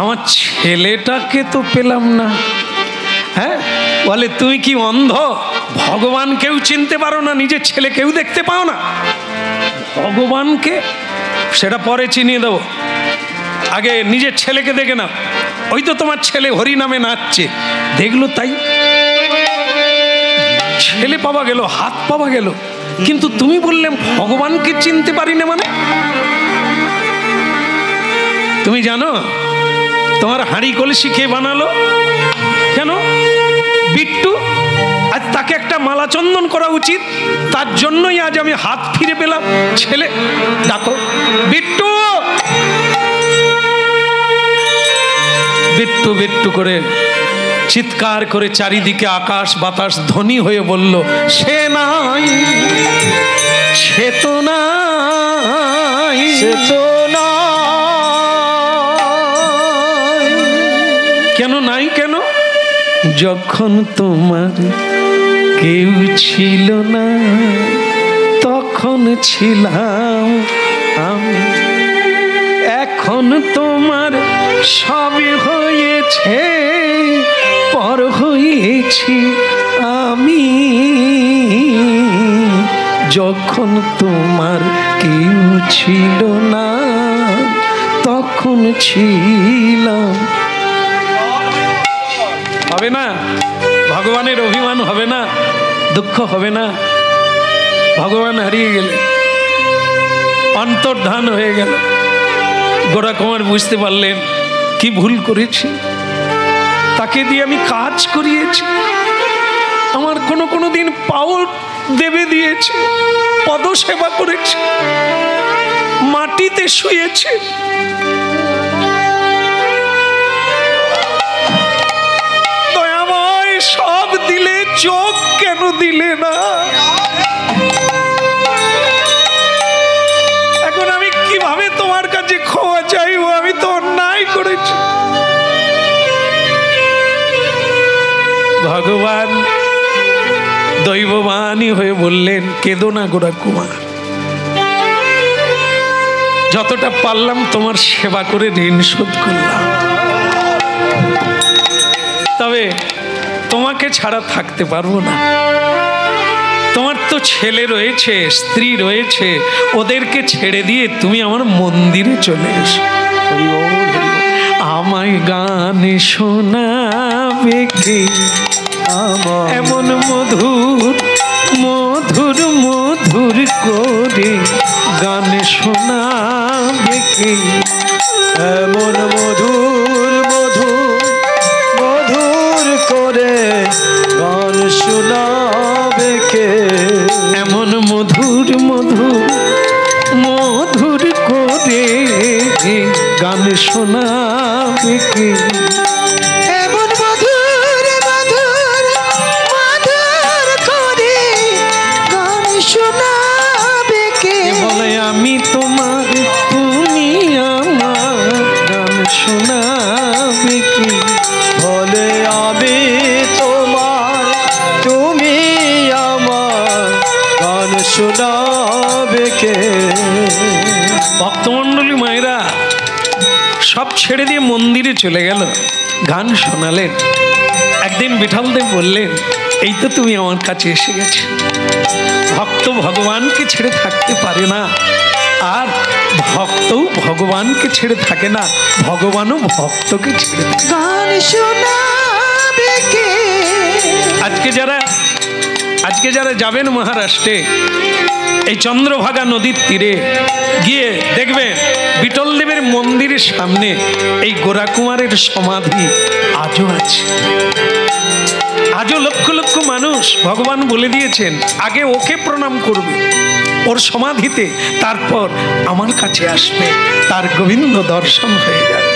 আমার ছেলেটাকে তো পেলাম না। হ্যাঁ বলে তুমি কি অন্ধ, ভগবান কেউ চিনতে পারো না, নিজের ছেলে কেউ দেখতে পাও না? ভগবানকে সেটা পরে চিনিয়ে দেবো, আগে নিজের ছেলেকে দেখে নাও। ওই তো তোমার ছেলে হরি নামে নাচছে, দেখলো তাই ছেলে পাওয়া গেল, হাত পাওয়া গেল, কিন্তু তুমি বললে ভগবানকে চিনতে পারি না। মানে তুমি জানো তোমার হাঁড়ি কলসি কে বানালো? কেন? বিট্টু। আজ তাকে একটা মালা চন্দন করা উচিত, তার জন্যই আজ আমি হাত ফিরে পেলাম। ছেলে ডাকো বিট্টু, বিট্টু বিট্টু করে চিৎকার করে চারিদিকে আকাশ বাতাস ধ্বনি হয়ে বলল, সে নাই, সে তো নাই, সে তো কেন নাই? কেন? যখন তোমার কেউ ছিল না, তখন ছিলাম আমি। এখন তোমার সবই হয়েছে, পর হয়েছি আমি। যখন তোমার কেউ ছিল না, তখন ছিলাম। হবে না? ভগবানের অভিমান হবে না? দুঃখ হবে না? ভগবান হারিয়ে গেলে, অন্তর্ধান হয়ে গেল। গোরা কুমার বুঝতে পারলেন কি ভুল করেছি, তাকে দিয়ে আমি কাজ করিয়েছি। আমার কোনো দিন পাও দেবে দিয়েছে, পদসেবা করেছে, মাটিতে শুয়েছে। দয়াময়, সব দিলে, চোখ কেন দিলে না? এখন আমি কিভাবে তোমার কাছে ক্ষমা চাইবো? আমি তো অন্যায় করেছি। ভগবান দৈববাণী হয়ে বললেন, কেঁদো না গোরা কুমার, যতটা পারলাম তোমার সেবা করে ঋণ শোধ করলাম। তবে তোমাকে ছাড়া থাকতে পারবো না। তোমার তো ছেলে রয়েছে, স্ত্রী রয়েছে, ওদেরকে ছেড়ে দিয়ে তুমি আমার মন্দিরে চলে এসো। আমায় গান শোনাবে কে এমন মধুর মধুর মধুর করে? গান শোনাবে কে এমন মধুর মধুর মধুর করে? গান শোনাবে কে এমন মধুর মধুর মধুর করে? গান শোনাবে কে? এমন মধুর মধুর মধুর করে গান শোনাবে কে? বলে আমি তোমার, তুমি আমার, গান শোনাবে কে? বলে আমি তোমার, তুমি আমার, গান শোনাবে কে? ভক্তমণ্ডলী মায়েরা সব ছেড়ে দিয়ে মন্দিরে চলে গেল, গান শোনালেন। একদিন বিঠালদেব বললেন, এই তো তুমি আমার কাছে এসে গেছো। ভক্ত ভগবানকে ছেড়ে থাকতে পারে না, আর ভক্তও ভগবানকে ছেড়ে থাকে না, ভগবানও ভক্তকে ছেড়ে থাকে। গান শোনাবে কে? আজকে যারা যাবেন মহারাষ্ট্রে, এই চন্দ্রভাগা নদীর তীরে গিয়ে দেখবেন বিঠলদেবের মন্দিরের সামনে এই গোরা কুমারের সমাধি আজও আছে। আজও লক্ষ লক্ষ মানুষ, ভগবান বলে দিয়েছেন, আগে ওকে প্রণাম করবে ওর সমাধিতে, তারপর আমার কাছে আসবে, তার গোবিন্দ দর্শন হয়ে যাবে।